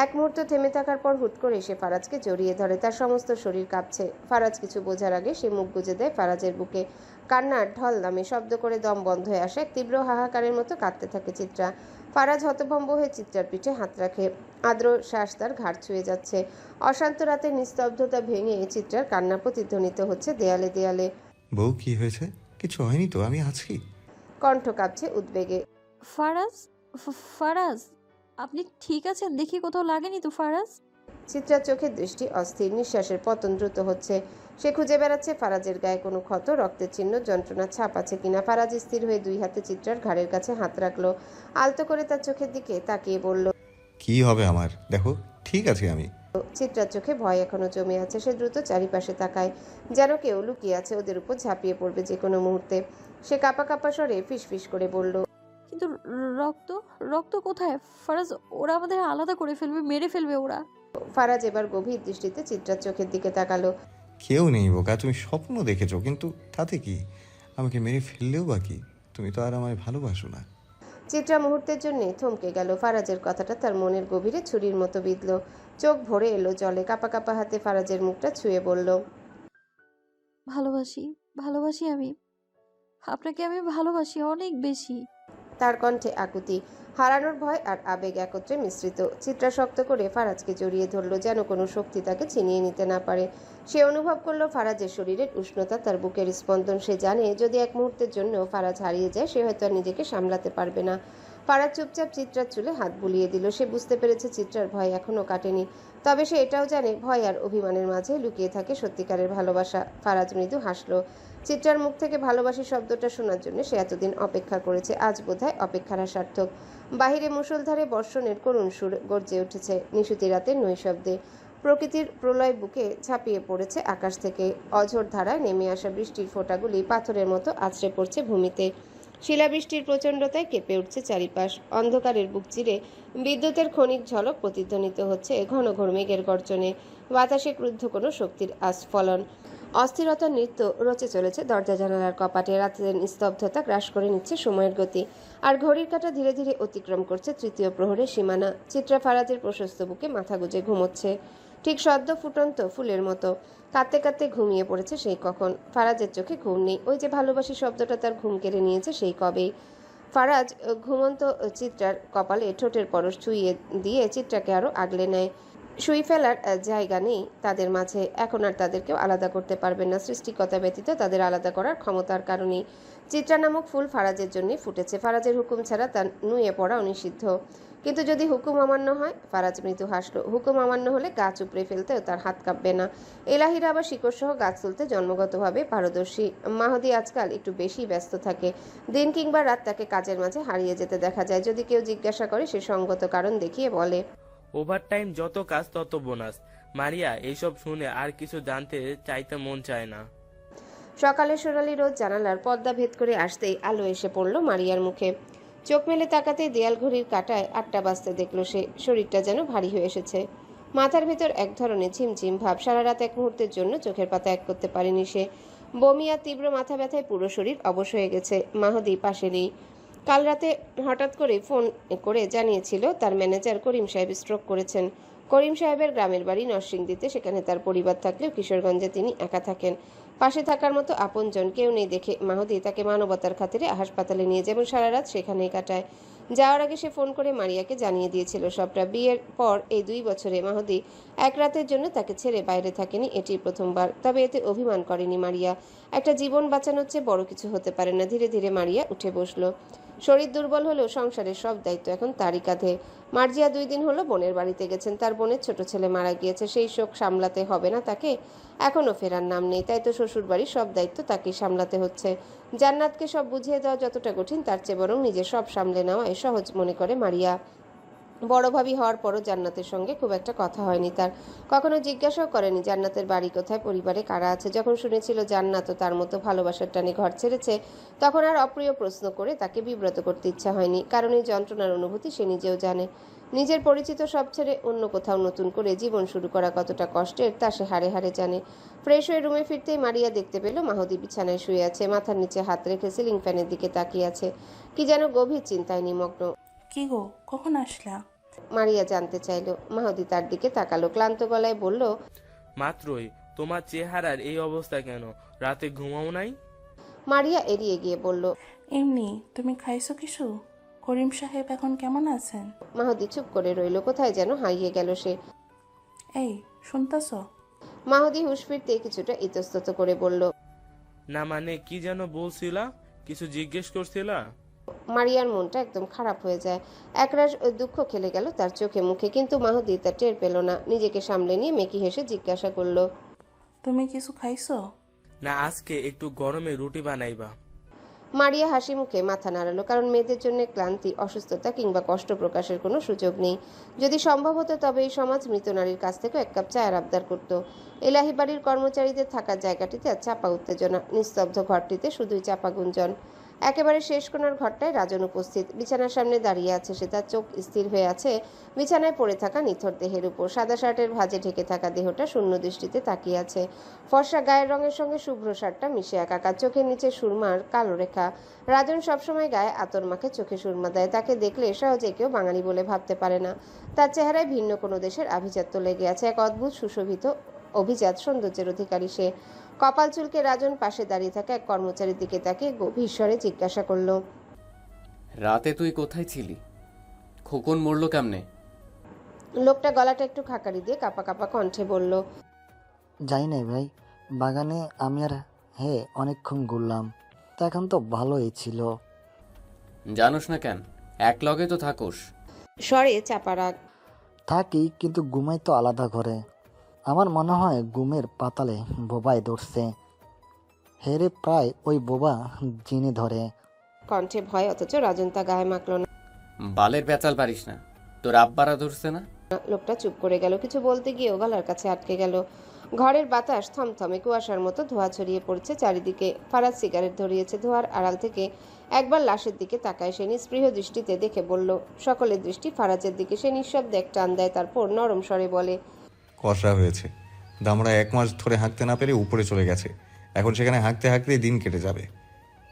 এক মুহূর্ত থেমে থাকার পর হুট করে সে ফারাজকে জড়িয়ে ধরে, তার সমস্ত শরীর কাঁপছে। ফারাজ কিছু বোঝার আগে সে মুখ গুজে দেয় ফারাজের বুকে। কান্নার ঢল নামে, শব্দ করে দম বন্ধ হয়ে আসে, এক তীব্র হাহাকারের মতো কাঁদতে থাকে চিত্রা। ফারাজ হতভম্ব হয়ে চিত্রার পিঠে হাত রাখে, আর্দ্র শ্বাস তার ঘাড় ছুঁয়ে যাচ্ছে। অশান্ত রাতের নিস্তব্ধতা ভেঙে চিত্রার কান্না প্রতিধ্বনিত হচ্ছে দেয়ালে দেয়ালে। বউ, কি হয়েছে? কিছু হয়নি তো, আমি আছি। কণ্ঠ কাঁপছে উদ্বেগে। ফারাজ, ফারাজ, আপনি ঠিক আছেন? দেখি কোথাও লাগেনি তো ফারাজ? চিত্রার চোখের দৃষ্টি অস্থির, নিঃশ্বাসের পতন দ্রুত হচ্ছে। সে খুঁজে বেড়াচ্ছে ফারাজের গায়ে কোনো ক্ষত, রক্তের চিহ্ন, যন্ত্রণার ছাপ আছে কিনা। ফারাজ স্থির হয়ে দুই হাতে চিত্রার ঘাড়ের কাছে হাত রাখলো, আলতো করে তার চোখের দিকে তাকিয়ে বলল, কি হবে আমার, দেখো ঠিক আছে আমি। চিত্রার চোখে ভয় এখনো জমে আছে। সে দ্রুত চারিপাশে তাকায়, যেন কেউ লুকিয়ে আছে, ওদের উপর ঝাঁপিয়ে পড়বে যে কোনো মুহূর্তে। সে কাঁপা কাঁপা স্বরে ফিসফিস করে বলল, কিন্তু রক্ত, রক্ত কোথায় ফারাজ? ওরা আমাদের আলাদা করে ফেলবে, মেরে ফেলবে ওরা। ফারাজ এবার গভীর দৃষ্টিতে চিত্রার চোখের দিকে তাকালো। কেউ নেই বোকা, তুমি স্বপ্ন দেখেছো, কিন্তু তাতে কি, আমাকে মেরে ফেললেও বাকি, তুমি তো আর আমায় ভালোবাসো না। চিত্রা মুহূর্তের জন্য থমকে গেল। ফারাজের কথাটা তার মনের গভীরে ছুরির মতো বিঁধল। চোখ ভরে এলো জলে, কাঁপা কাঁপা হাতে ফারাজের মুখটা ছুঁয়ে বলল, ভালোবাসি, ভালোবাসি আমি আপনাকে, আমি ভালোবাসি অনেক বেশি। তার কণ্ঠে আকুতি, হারানোর ভয় আর আবেগ একত্রে মিশ্রিত। চিত্রা শক্ত করে ফারাজকে জড়িয়ে ধরল, যেন কোনো শক্তি তাকে ছিনিয়ে নিতে না পারে। সে অনুভব করলো ফারাজের শরীরের উষ্ণতা, তার বুকের স্পন্দন। সে জানে যদি এক মুহূর্তের জন্য ফারাজ হারিয়ে যায়, সে হয়তো আর নিজেকে সামলাতে পারবে না। ফারাজ চুপচাপ চিত্রার চুলে হাত বুলিয়ে দিল। সে বুঝতে পেরেছে চিত্রার ভয় এখনো কাটেনি, তবে সে এটাও জানে ভয় আর অভিমানের মাঝে লুকিয়ে থাকে সত্যিকারের ভালোবাসা। ফারাজ মৃদু হাসলো। চিত্রার মুখ থেকে ভালোবাসি শব্দটা শোনার জন্য সে এতদিন অপেক্ষা করেছে, আজ বোধহয় অপেক্ষার সার্থক। বাহিরে মুষলধারে বর্ষণের করুণ সুর গর্জে উঠেছে নিশুতি রাতের নৈশব্দে। প্রকৃতির প্রলয় বুকে ঝাঁপিয়ে পড়েছে আকাশ থেকে। অঝোর ধারায় নেমে আসা বৃষ্টির ফোঁটাগুলি পাথরের মতো আছড়ে পড়ছে ভূমিতে। শিলাবৃষ্টির প্রচণ্ডতায় কেঁপে উঠছে চারিপাশ। অন্ধকারের বুক চিরে বিদ্যুতের ক্ষণিক ঝলক প্রতিধ্বনিত হচ্ছে ঘন ঘোর মেঘের গর্জনে। বাতাসে ক্রুদ্ধ কোনো শক্তির আস্ফলন। অস্থিরতার নৃত্য রচে চলেছে দরজা জানালার কপাটে। রাতের নিস্তব্ধতা গ্রাস করে নিচ্ছে সময়ের গতি, আর ঘড়ির কাঁটা ধীরে ধীরে অতিক্রম করছে তৃতীয় প্রহরের সীমানা। চিত্রা ফারাজের প্রশস্ত বুকে মাথা গুজে ঘুমোচ্ছে, ঠিক সদ্য ফুটন্ত ফুলের মতো। কাঁদতে কাঁদতে ঘুমিয়ে পড়েছে সেই কখন। ফারাজের চোখে ঘুম নেই, ওই যে ভালোবাসি শব্দটা তার ঘুম কেড়ে নিয়েছে সেই কবেই। ফারাজ ঘুমন্ত চিত্রার কপালে ঠোঁটের পরশ ছুঁয়ে দিয়ে চিত্রাকে আরও আগলে নেয়। শুই ফেলার জায়গা নেই তাদের মাঝে, এখন আর তাদেরকেও আলাদা করতে পারবেন না। সৃষ্টিকতা ব্যতীত তাদের আলাদা করার ক্ষমতার কারণেই চিত্রা নামক ফুল ফারাজের জন্যই ফুটেছে। ফারাজের হুকুম ছাড়া তার নুয়ে পড়া অনিষিদ্ধ। কিন্তু যদি হুকুম অমান্য হয়? ফারাজ মৃদু হাসলো। হুকুম অমান্য হলে গাছ উপড়ে ফেলতেও তার হাত কাঁপবে না। এলাহিরা আবার শিকড়সহ গাছ তুলতে জন্মগতভাবে পারদর্শী। মাহদি আজকাল একটু বেশি ব্যস্ত থাকে, দিন কিংবা রাত তাকে কাজের মাঝে হারিয়ে যেতে দেখা যায়। যদি কেউ জিজ্ঞাসা করে সে সঙ্গত কারণ দেখিয়ে বলে, ওভারটাইম যত কাজ তত বোনাস। মারিয়া এইসব শুনে আর কিছু জানতে চাইতে মন চায় না। সকালে সোনালি রোদ জানালার পর্দা ভেদ করে আসতেই আলো এসে পড়ল মারিয়ার মুখে। চোখ মেলে তাকাতেই দেয়াল ঘড়ির কাঁটায় 8টা বাজতে দেখল সে। শরীরটা যেন ভারী হয়ে এসেছে, মাথার ভেতর এক ধরনের ঝিমঝিম ভাব। সারা রাত এক মুহূর্তের জন্য চোখের পাতা এক করতে পারেনি সে। বমি আর তীব্র মাথা ব্যথায় পুরো শরীর অবশ হয়ে গেছে। মাহদি পাশে নেই। কাল রাতে হঠাৎ করে ফোন করে জানিয়েছিল তার ম্যানেজার করিম সাহেব স্ট্রোক করেছেন। করিম সাহেবের গ্রামের বাড়ি নরসিংদীতে, সেখানে তার পরিবার থাকলেও কিশোরগঞ্জে তিনি একা থাকেন। পাশে থাকার মতো আপনজন কেউ নেই দেখে মাহদি তাকে মানবতার খাতিরে হাসপাতালে নিয়ে যায় এবং সারা রাত সেখানেই কাটায়। যাওয়ার আগে সে ফোন করে মারিয়াকে জানিয়ে দিয়েছিল সবটা। বিয়ের পর এই 2 বছরে মাহদি এক রাতের জন্য তাকে ছেড়ে বাইরে থাকেনি, এটি প্রথমবার। তবে এতে অভিমান করেনি মারিয়া। একটা জীবন বাঁচানোর চেয়ে বড় কিছু হতে পারে না। ধীরে ধীরে মারিয়া উঠে বসলো। শরীর দুর্বল হলেও সংসারের সব দায়িত্ব এখন তারই কাঁধে। মার্জিয়া 2 দিন হলো বোনের বাড়িতে গেছেন। তার বোনের ছোট ছেলে মারা গিয়েছে, সেই শোক সামলাতে হবে না তাকে? এখনও ফেরার নাম নেই, তাই তো শ্বশুর বাড়ির সব দায়িত্ব তাকেই সামলাতে হচ্ছে। জান্নাতকে সব বুঝিয়ে দেওয়া যতটা কঠিন, তার চেয়ে বরং নিজে সব সামলে নেওয়াই সহজ মনে করে মারিয়া। বড় ভাবি হওয়ার পরও জান্নাতের সঙ্গে খুব একটা কথা হয়নি তার। কখনো জিজ্ঞাসাও করেনি জান্নাতের বাড়ি কোথায়, পরিবারে কারা আছে। যখন শুনেছিল জান্নাতও তার মতো ভালোবাসার টানে ঘর ছেড়েছে, তখন আর অপ্রিয় প্রশ্ন করে তাকে বিব্রত করতে ইচ্ছা হয়নি, কারণ এই যন্ত্রণার অনুভূতি সে নিজেও জানে। নিজের পরিচিত সব ছেড়ে অন্য কোথাও নতুন করে জীবন শুরু করা কতটা কষ্টের তা সে হাড়ে হাড়ে জানে। ফ্রেশ হয়ে রুমে ফিরতেই মারিয়া দেখতে পেল মাহুদি বিছানায় শুয়ে আছে, মাথার নিচে হাত রেখে সিলিং ফ্যানের দিকে তাকিয়ে আছে, কি যেন গভীর চিন্তায় নিমগ্ন। কি গো, কখন আসলা? মারিয়া জানতে চাইল। মাহুদি তার দিকে তাকালো, ক্লান্ত গলায় বলল, মাত্রই। তোমার চেহারার এই অবস্থা কেন? রাতে ঘুমাও নাই? মারিয়া এড়িয়ে গিয়ে বলল, এমনি। তুমি খাইছো কিছু? করিম সাহেব এখন কেমন আছেন? মাহুদি চুপ করে রইল, কোথায় যেন হারিয়ে গেল সে। এই শুনতাছ? মাহুদি হুঁশ ফিরতে কিছুটা ইতস্তত করে বলল, না মানে কি যেন বলছিলা? কিছু জিজ্ঞেস করছিলা? মারিয়ার মনটা একদম খারাপ হয়ে যায়। একরাশ দুঃখ খেলে গেল তার চোখে মুখে, কিন্তু মাহুদি তা টের পেল না। নিজেকে সামলে নিয়ে মেকি হেসে জিজ্ঞাসা করলো, তুমি কিছু খাইছো? না, আজকে একটু গরমে রুটি বানাইবা। মারিয়া হাসি মুখে মাথা নাড়ালো, কারণ মেয়েদের জন্য ক্লান্তি, অসুস্থতা কিংবা কষ্ট প্রকাশের কোনো সুযোগ নেই। যদি সম্ভব হতো তবে এই সমাজ মৃত নারীর কাছ থেকে এক কাপ চায়ের আবদার করত। এলাহি বাড়ির কর্মচারীদের থাকার জায়গাটিতে আর চাপা উত্তেজনা, নিস্তব্ধ ঘরটিতে শুধুই চাপা গুঞ্জন। একেবারে শেষ কোণার ঘরটায় রাজন উপস্থিত, বিছানার সামনে দাঁড়িয়ে আছে সে, তার চোখ স্থির হয়ে আছে বিছানায় পড়ে থাকা নিথর দেহের উপর। সাদা শার্টের ভাঁজে ঢেকে থাকা দেহটা শূন্য দৃষ্টিতে তাকিয়ে আছে। ফর্সা গায়ের রঙের সঙ্গে শুভ্র শার্টটা মিশে একাকার, চোখের নিচে সুরমার কালো রেখা। রাজন সবসময় গায়ে আতর মাখে, চোখে সুরমা দেয়। তাকে দেখলে সহজে কেউ বাঙালি বলে ভাবতে পারে না। তার চেহারায় ভিন্ন কোনো দেশের আভিজাত্য লেগে আছে, এক অদ্ভুত সুশোভিত অভিজাত সৌন্দর্যের অধিকারী সে। কপাল চুলকে রাজন পাশে দাঁড়িয়ে থাকা এক কর্মচারীর দিকে তাকে গভীর স্বরে জিজ্ঞাসা করলো, রাতে তুই কোথায় ছিলি? খোকন মরলো কেমনে? লোকটা গলাটা একটু খাকারি দিয়ে কাপা কাপা কণ্ঠে বলল, যাই নাই ভাই, বাগানে আমি আর অনেকক্ষণ ঘুরলাম, তা এখন তো ভালোই ছিল। জানোস না কেন? এক লগে তো থাকোস। স্বরে চাপা রাগ। থাকি, কিন্তু ঘুমাই তো আলাদা ঘরে। আমার মনে হয় ঘুমের পাতালে বোবায় ধরছে। হেরে প্রায় ওই বোবা জিনে ধরে। কণ্ঠে ভয়, অথচ রাজন তা গায়ে মাখল না। বালের পেঁচাল পারিস না, তোর আব্বারা ধরছে না? লোকটা চুপ করে গেল, কিছু বলতে গিয়েও গলার কাছে আটকে গেল। ঘরের বাতাস থমথমে কুয়াশার মতো, ধোঁয়া ছড়িয়ে পড়ছে চারিদিকে। ফারাজ সিগারেট ধরিয়েছে, ধোঁয়ার আড়াল থেকে একবার লাশের দিকে তাকায় সে, নিস্পৃহ দৃষ্টিতে দেখে বলল। সকলের দৃষ্টি ফারাজের দিকে, সে নিঃশব্দে এক টান দেয়, তারপর নরম স্বরে বলে, কষা হয়েছে। দামড়া 1 মাস ধরে হাঁকতে না পেরে উপরে চলে গেছে, এখন সেখানে হাঁকতে হাঁকতে দিন কেটে যাবে।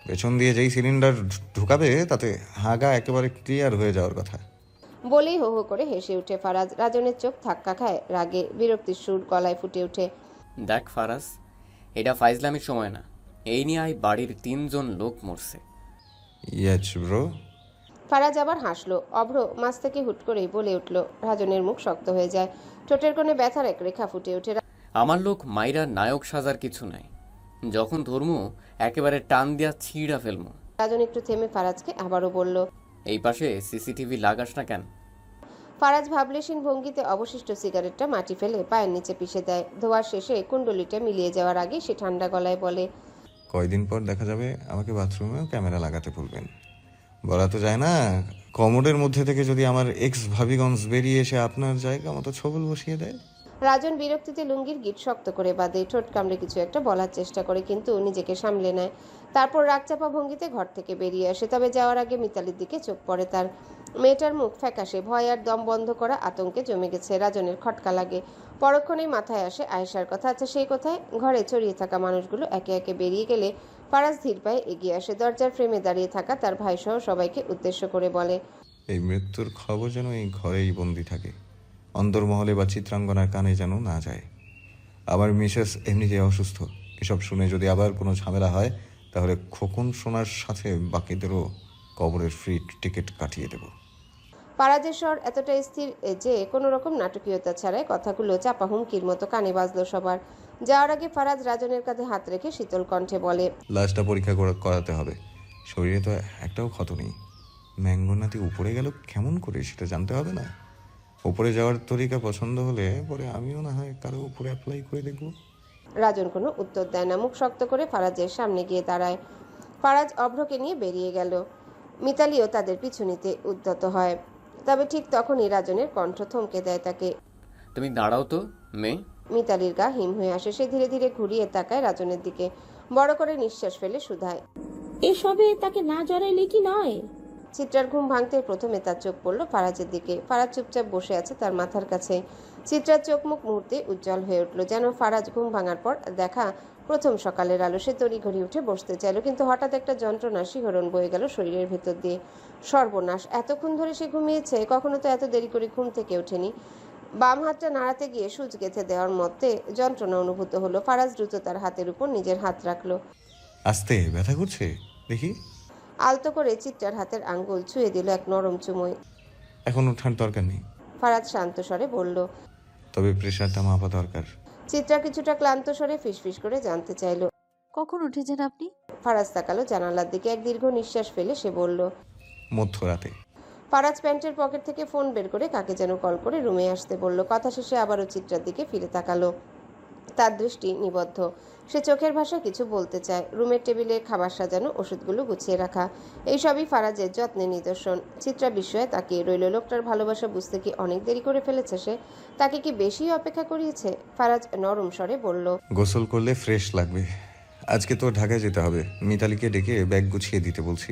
পেছন দিয়ে যেই সিলিন্ডার ঢুকাবে তাতে হাগা একেবারে ক্লিয়ার হয়ে যাওয়ার কথা। বলেই হো হো করে হেসে উঠে ফারাজ। রাজনের চোখ ধাক্কা খায় রাগে, বিরক্তির সুর গলায় ফুটে ওঠে, দেখ ফারাজ, এটা ফাইজলামির সময় না। এই নিয়ে বাড়ির 3 জন লোক মরছে। Yes bro. ফারাজ আবার হাসলো। অভ্র মাছ থেকে হুট করেই বলে উঠল। রাজনের মুখ শক্ত হয়ে যায়, ঠোঁটের কোণে ব্যথার এক রেখা ফুটে ওঠে। আমার লোক মাইরা নায়ক সাজার কিছু নাই। যখন ধর্ম একেবারে টান দিয়া ছিঁড়া ফেলমু। রাজন একটু থেমে ফারাজকে আবারও বলল, এই পাশে সিসিটিভি লাগাস না কেন? ফারাজ ভাবলেশীন ভঙ্গিতে অবশিষ্ট সিগারেটটা মাটি ফেলে পায়ের নিচে পিষে দেয়। ধোয়ার শেষে কুণ্ডলিটা মিলিয়ে যাওয়ার আগে সে ঠান্ডা গলায় বলে, কয়দিন পর দেখা যাবে আমাকে বাথরুমেও ক্যামেরা লাগাতে বলবেন। বলা তো যায় না, কমোডের মধ্যে থেকে যদি আমার এক্স ভাবিগঞ্জ বেরিয়ে এসে আপনার জায়গা মতো ছবল বসিয়ে দেয়। রাজন বিরক্তিতে লুঙ্গির গিট শক্ত করে বাঁধে, ঠোঁট কামড়ে কিছু একটা বলার চেষ্টা করে, কিন্তু নিজেকে সামলে নেয়। তারপর রাগচাপা ভঙ্গিতে ঘর থেকে বেরিয়ে আসে। তবে যাওয়ার আগে মিতালির দিকে চোখ পড়ে তার। মেয়েটার মুখ ফ্যাকাশে, ভয় আর দম বন্ধ করা আতঙ্কে জমে গেছে। রাজনের খটকা লাগে। পরক্ষণেই মাথায় আসে আয়েশার কথা। আচ্ছা, সেই কথায় ঘরে ছড়িয়ে থাকা মানুষগুলো একে একে বেরিয়ে গেলে ফারাজ ধীর পায়ে এগিয়ে আসে। দরজার ফ্রেমে দাঁড়িয়ে থাকা তার ভাইসহ সবাইকে উদ্দেশ্য করে বলে, এই মৃত্যুর খবর যেন এই ঘরেই বন্দি থাকে, অন্দরমহলে বা চিত্রাঙ্গনার কানে যেন না যায়। আবার মিসেস এমনিতে অসুস্থ, এসব শুনে যদি আবার কোনো ঝামেলা হয় তাহলে খোকন সোনার সাথে বাকিদেরও কবরের ফ্রি টিকিট কাটিয়ে দেব। ফারাজের স্বর এতটা স্থির যে কোনো রকম নাটকীয়তা ছাড়াই কথাগুলো চাপা হুমকির মতো কানে বাজলো সবার। যাওয়ার আগে ফারাজ রাজনের কাঁধে হাত রেখে শীতল কণ্ঠে বলে, লাশটা পরীক্ষা করাতে হবে, শরীরে তো একটাও ক্ষত নেই। ম্যাঙ্গোনাতি উপরে গেল কেমন করে সেটা জানতে হবে না? উপরে যাওয়ার তরিকা পছন্দ হলে পরে আমিও না হয় কারো উপরে অ্যাপ্লাই করে দেখব। রাজন কোনো উত্তর দেয় না, মুখ শক্ত করে ফারাজের সামনে গিয়ে দাঁড়ায়। ফারাজ অভ্রকে নিয়ে বেরিয়ে গেল। মিতালিও তাদের পিছু নিতে উদ্যত হয়। তবে ঠিক তখনই রাজনের কণ্ঠ থমকে দেয় তাকে। তুমি দাঁড়াও তো মেয়ে। মিতালির গা হিম হয়ে আসে। সে ধীরে ধীরে ঘুরিয়ে তাকায় রাজনের দিকে, বড় করে নিঃশ্বাস ফেলে শুধায়, এসবে তাকে না জড়াইলে কি নয়? চিত্রার ঘুম ভাঙতে প্রথমে তার চোখ পড়ল ফারাজের দিকে। ফারাজ চুপচাপ বসে আছে তার মাথার কাছে। চিত্রার চোখ মুখ মুহূর্তে উজ্জ্বল হয়ে উঠল, যেন ফারাজ ঘুম ভাঙার পর দেখা প্রথম সকালের আলো। সে তড়িঘড়ি উঠে বসতে চাইল, কিন্তু হঠাৎ একটা যন্ত্রণা শিহরণ বয়ে গেল শরীরের ভেতর দিয়ে। সর্বনাশ, এতক্ষণ ধরে সে ঘুমিয়েছে, কখনো তো এত দেরি করে ঘুম থেকে ওঠেনি। বাম হাতটা নাড়াতে গিয়ে সূচ গেঁথে দেওয়ার মধ্যে যন্ত্রণা অনুভূত হলো। ফারাজ দ্রুত তার হাতের উপর নিজের হাত রাখলো। আস্তে, ব্যথা করছে দেখি। আলতো করে চিত্রার হাতের আঙ্গুল ছুঁয়ে দিল এক নরম চুমোয়। এখন ওঠার দরকার নেই, ফারাজ শান্ত স্বরে বলল। তবে প্রেশারটা মাপা দরকার। চিত্রা কিছুটা ক্লান্ত স্বরে ফিসফিস করে জানতে চাইল। কখন উঠেছেন আপনি? ফারাজ তাকালো জানালার দিকে। এক দীর্ঘ নিঃশ্বাস ফেলে সে বলল, মধ্যরাতে। ফারাজ প্যান্টের পকেট থেকে ফোন বের করে কাকে যেন কল করে রুমে আসতে বলল। কথা শেষে আবারও চিত্রার দিকে ফিরে তাকালো। তার দৃষ্টি নিবদ্ধ। সে চোখের ভাষায় কিছু বলতে চায়। রুমের টেবিলে খাবার সাজানো, ওষুধগুলো গুছিয়ে রাখা, এইসবই ফারাজের যত্নের নিদর্শন। চিত্রা বিস্ময়ে তাকিয়ে রইল। লোকটার ভালোবাসা বুঝতে কি অনেক দেরি করে ফেলেছে সে? তাকে কি বেশি অপেক্ষা করিয়েছে? ফারাজ নরম স্বরে বলল, গোসল করলে ফ্রেশ লাগবে। আজকে তো ঢাকায় যেতে হবে। মিতালিকে ডেকে ব্যাগ গুছিয়ে দিতে বলছি।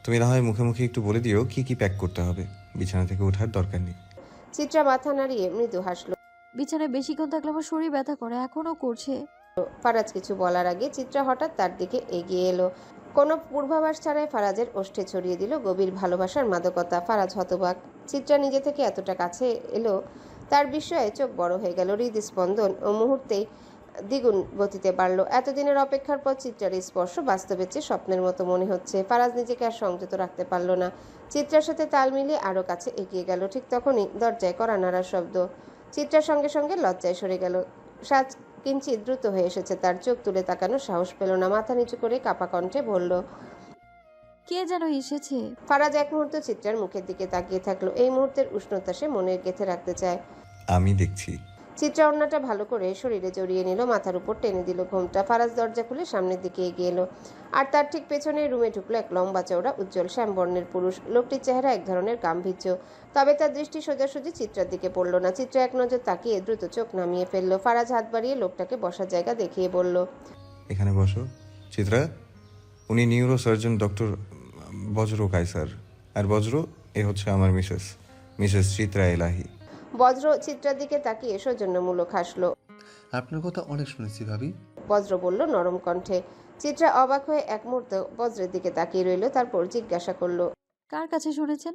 তুমি না হয় মুখে মুখে একটু বলে দিও কি কি প্যাক করতে হবে। বিছানা থেকে ওঠার দরকার নেই। চিত্রা মাথা নাড়িয়ে মৃদু হাসলো। বিছানায় বেশিক্ষণ থাকলে আমার শরীর ব্যথা করে, এখনো করছে। ফারাজ কিছু বলার আগে চিত্রা হঠাৎ তার দিকে এগিয়ে এলো। কোনো পূর্বাভাস ছাড়াই ফারাজের ওষ্ঠে ছড়িয়ে দিল গভীর ভালোবাসার মাদকতা। ফারাজ হতবাক। চিত্রা নিজে থেকে এতটা কাছে এলো, তার বিস্ময়ে চোখ বড় হয়ে গেল। হৃদস্পন্দন ও মুহূর্তেই দ্বিগুণ গতিতে বাড়ল। এতদিনের অপেক্ষার পর চিত্রার স্পর্শ বাস্তবের চেয়ে স্বপ্নের মতো মনে হচ্ছে। ফারাজ নিজেকে আর সংযত রাখতে পারল না। চিত্রার সাথে তাল মিলিয়ে আরও কাছে এগিয়ে গেল। ঠিক তখনই দরজায় কড়া নাড়ার শব্দ। চিত্রার সঙ্গে সঙ্গে লজ্জায় সরে গেল। সাজ কিঞ্চিত দ্রুত হয়ে এসেছে তার। চোখ তুলে তাকানোর সাহস পেল না। মাথা নিচু করে কাপা কণ্ঠে বলল, কে যেন এসেছে। ফারাজ এক মুহূর্ত চিত্রার মুখের দিকে তাকিয়ে থাকলো। এই মুহূর্তের উষ্ণতা সে মনে গেঁথে রাখতে চায়। আমি দেখছি। চিত্রা ওড়নাটা ভালো করে শরীরে জড়িয়ে নিল, মাথার উপর টেনে দিল ঘোমটা। ফারাজ দরজা খুলে সামনের দিকে এগিয়ে এলো। আর তার ঠিক পেছনে রুমে ঢুকলো এক লম্বা চওড়া উজ্জ্বল শ্যামবর্ণের পুরুষ। লোকটির চেহারা এক ধরনের গাম্ভীর্য, তবে তার দৃষ্টি সোজাসুজি চিত্রার দিকে পড়ল না। চিত্রা এক নজর তাকিয়ে দ্রুত চোখ নামিয়ে ফেললো। ফারাজ হাত বাড়িয়ে লোকটাকে বসার জায়গা দেখিয়ে বলল, এখানে বসো। চিত্রা, উনি নিউরো সার্জন ডক্টর বজ্র কায়সার। আর বজ্র, এ হচ্ছে আমার মিসেস চিত্রা এলাহি। বজ্র চিত্রার দিকে তাকিয়ে সৌজন্যমূলক হাসলো। আপনার কথা অনেক শুনেছি ভাবি। বজ্র বলল নরম কণ্ঠে। চিত্রা অবাক হয়ে এক মুহূর্ত বজ্রের দিকে তাকিয়ে রইল, তারপর জিজ্ঞাসা করলো, কার কাছে শুনেছেন?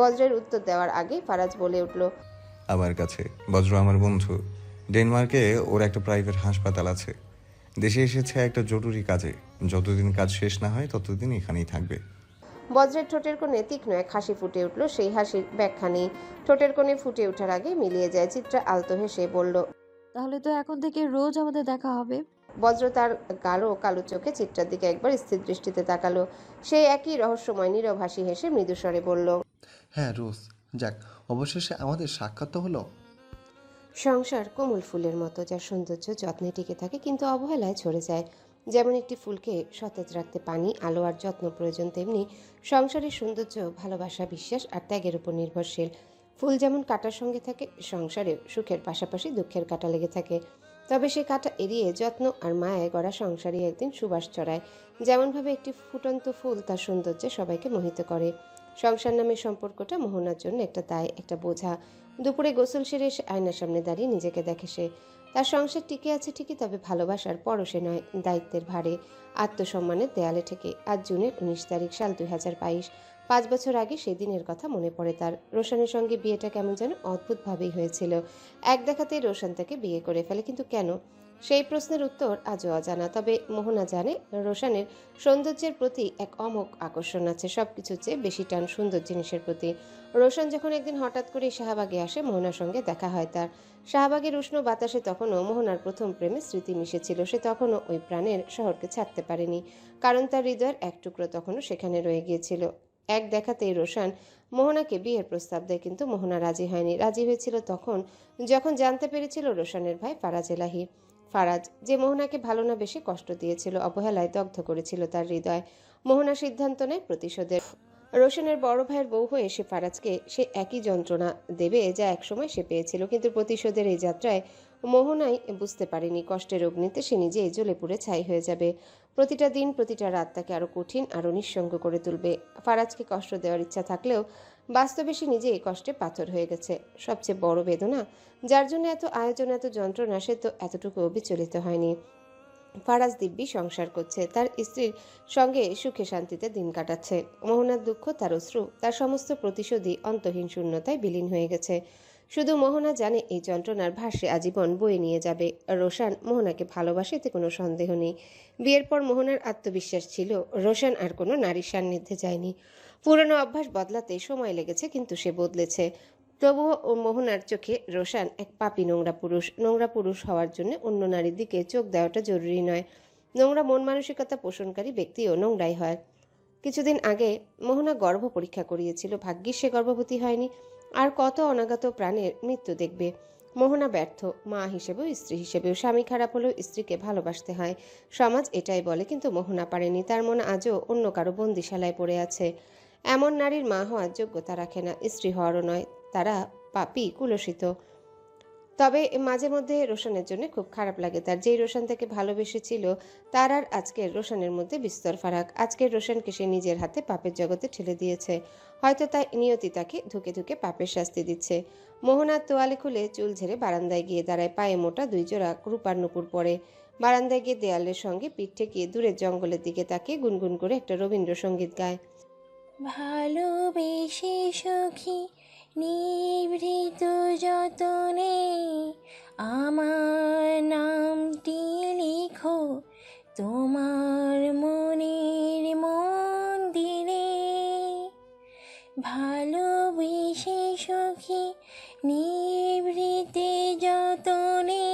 বজ্রের উত্তর দেওয়ার আগেই ফারাজ বলে উঠল, আমার কাছে। বজ্র আমার বন্ধু। ডেনমার্কে ওর একটা প্রাইভেট হাসপাতাল আছে। দেশে এসেছে একটা জরুরি কাজে। যতদিন কাজ শেষ না হয় ততদিন এখানেই থাকবে। বজ্রের ঠোঁটের কোণে তীক্ষ্ণ এক হাসি ফুটে উঠল। সেই হাসির ব্যাখ্যা নেই, ঠোঁটের কোণে ফুটে ওঠার আগে মিলিয়ে যায়। চিত্রা আলতো হেসে বলল, তাহলে তো এখন থেকে রোজ আমাদের দেখা হবে। বজ্র তার গাঢ় কালো চোখে চিত্রার দিকে একবার স্থির দৃষ্টিতে তাকালো। সেই একই রহস্যময় নীরব হাসি হেসে মৃদুস্বরে বলল, হ্যাঁ রোজ। যাক, অবশেষে আমাদের সাক্ষাৎ তো হলো। সংসার কোমল ফুলের মতো, যার সৌন্দর্য যত্নে টিকে থাকে কিন্তু অবহেলায় ঝরে যায়। যেমন একটি ফুলকে সতেজ রাখতে পানি, আলো আর যত্ন প্রয়োজন, তেমনি সংসারের সৌন্দর্য ভালোবাসা, বিশ্বাস আর ত্যাগের উপর নির্ভরশীল। ফুল যেমন কাঁটার সঙ্গে থাকে, সংসারে সুখের পাশাপাশি দুঃখের কাঁটা লেগে থাকে। তবে সেই কাঁটা এড়িয়ে যত্ন আর মায়ায় গড়া সংসারই একদিন সুবাস ছড়ায়। যেমনভাবে একটি ফুটন্ত ফুল তার সৌন্দর্যে সবাইকে মোহিত করে। সংসার নামের সম্পর্কটা মোহনার জন্য একটা দায়, একটা বোঝা। দুপুরে গোসল সেরে এসে আয়নার সামনে দাঁড়িয়ে নিজেকে দেখে সে। তার সংসার টিকে আছে ঠিকই, তবে ভালোবাসার পরশে নয়, দায়িত্বের ভারে, আত্মসম্মানের দেয়ালে ঠেকে। আজ জুনের 19 তারিখ, সাল 2022। 5 বছর আগে সেই দিনের কথা মনে পড়ে তার। রোশানের সঙ্গে বিয়েটা কেমন যেন অদ্ভুতভাবেই হয়েছিল। এক দেখাতেই রোশান তাকে বিয়ে করে ফেলে, কিন্তু কেন? সেই প্রশ্নের উত্তর আজও অজানা। তবে মোহনা জানে, রোশানের সৌন্দর্যের প্রতি এক অমোঘ আকর্ষণ আছে, সবকিছুর চেয়ে বেশি টান সুন্দর জিনিসের প্রতি। রোশান যখন একদিন হঠাৎ করে শাহবাগে আসে, মোহনার সঙ্গে দেখা হয় তার। শাহবাগের উষ্ণ বাতাসে তখনও মোহনার প্রথম প্রেমের স্মৃতি মিশেছিল। সে তখনও ওই প্রাণের শহরকে ছাড়তে পারেনি, কারণ তার হৃদয়ের এক টুকরো তখনও সেখানে রয়ে গিয়েছিল। এক দেখাতেই রোশান মোহনাকে বিয়ের প্রস্তাব দেয়, কিন্তু মোহনা রাজি হয়নি। রাজি হয়েছিল তখন যখন জানতে পেরেছিল রোশানের ভাই ফারাজ এলাহি। ফারাজ, যে মোহনাকে ভালো না বেশি কষ্ট দিয়েছিল, অবহেলায় দগ্ধ করেছিল তার হৃদয়। মোহনা সিদ্ধান্ত নেয় প্রতিশোধের। রোশনের বড় ভাইয়ের বউ হয়ে সে ফারাজকে সে একই যন্ত্রণা দেবে যা একসময় সে পেয়েছিল, কিন্তু প্রতিশোধের এই যাত্রায় মোহনাই বুঝতে পারেনি কষ্টের অগ্নিতে সে নিজেই জ্বলে পুড়ে ছাই হয়ে যাবে। প্রতিটা দিন প্রতিটা রাত তাকে আরো কঠিন আরো নিঃসঙ্গ করে তুলবে। ফারাজকে কষ্ট দেওয়ার ইচ্ছা থাকলেও বাস্তবে সে নিজেই কষ্টে পাথর হয়ে গেছে। সবচেয়ে বড় বেদনা, যার জন্য এত আয়োজন এত যন্ত্রণা, সে তো এতটুকু বিচলিত হয়নি। ফারাজ দিব্যি সংসার করছে, তার স্ত্রীর সঙ্গে সুখে শান্তিতে দিন কাটাচ্ছে। মোহনার দুঃখ, তার অশ্রু, তার সমস্ত প্রতিশোধই অন্তহীন শূন্যতায় বিলীন হয়ে গেছে। শুধু মোহনা জানে এই যন্ত্রণার ভাষ্যে আজীবন বয়ে নিয়ে যাবে। রোশান মোহনাকে ভালোবাসে, এতে কোনো সন্দেহ নেই। বিয়ের পর মোহনার আত্মবিশ্বাস ছিল রোশান আর কোনো নারীর সান্নিধ্যে যায়নি। পুরনো অভ্যাস বদলাতে সময় লেগেছে, কিন্তু সে বদলেছে। তবুও মোহনার চোখে রোশান এক পাপী নোংরা পুরুষ। নোংরা পুরুষ হওয়ার জন্য অন্য নারীর দিকে চোখ দেওয়াটা জরুরি নয়। নোংরা মন মানসিকতা পোষণকারী ব্যক্তিও নোংরাই হয়। কিছুদিন আগে মোহনা গর্ভ পরীক্ষা করিয়েছিল, ভাগ্যিস সে গর্ভবতী হয়নি। আর কত অনাগত প্রাণের মৃত্যু দেখবে। মোহনা ব্যর্থ, মা হিসেবেও স্ত্রী হিসেবেও। স্বামী খারাপ হলেও স্ত্রীকে ভালোবাসতে হয়, সমাজ এটাই বলে, কিন্তু মোহনা পারেনি। তার মন আজও অন্য কারো বন্দিশালায় পড়ে আছে। এমন নারীর মা হওয়ার যোগ্যতা রাখে না, স্ত্রী হওয়ারও নয়। তারা পাপী, কুলসিত। তবে মাঝে মধ্যে রোশানের জন্য খুব খারাপ লাগে তার। যেই রোশান তাকে ভালোবেসেছিল তার আর আজকের রোশানের মধ্যে বিস্তর ফারাক। আজকের রোশানকে সে নিজের হাতে পাপের জগতে ঠেলে দিয়েছে। হয়তো তাই নিয়তি তাকে ধুকে ধুকে পাপের শাস্তি দিচ্ছে। মোহনার তোয়ালে খুলে চুল ঝেড়ে বারান্দায় গিয়ে দাঁড়ায়। পায়ে মোটা 2 জোড়া রূপার নুপুর পরে বারান্দায় গিয়ে দেয়ালের সঙ্গে পিঠ ঠেকিয়ে দূরের জঙ্গলের দিকে তাকিয়ে গুনগুন করে একটা রবীন্দ্রসঙ্গীত গায়। ভালোবেসে সখী নিভৃত যতনে আমার নামটি লিখো তোমার মনের মন্দিরে। ভালোবেসে সখী নিভৃতে যতনে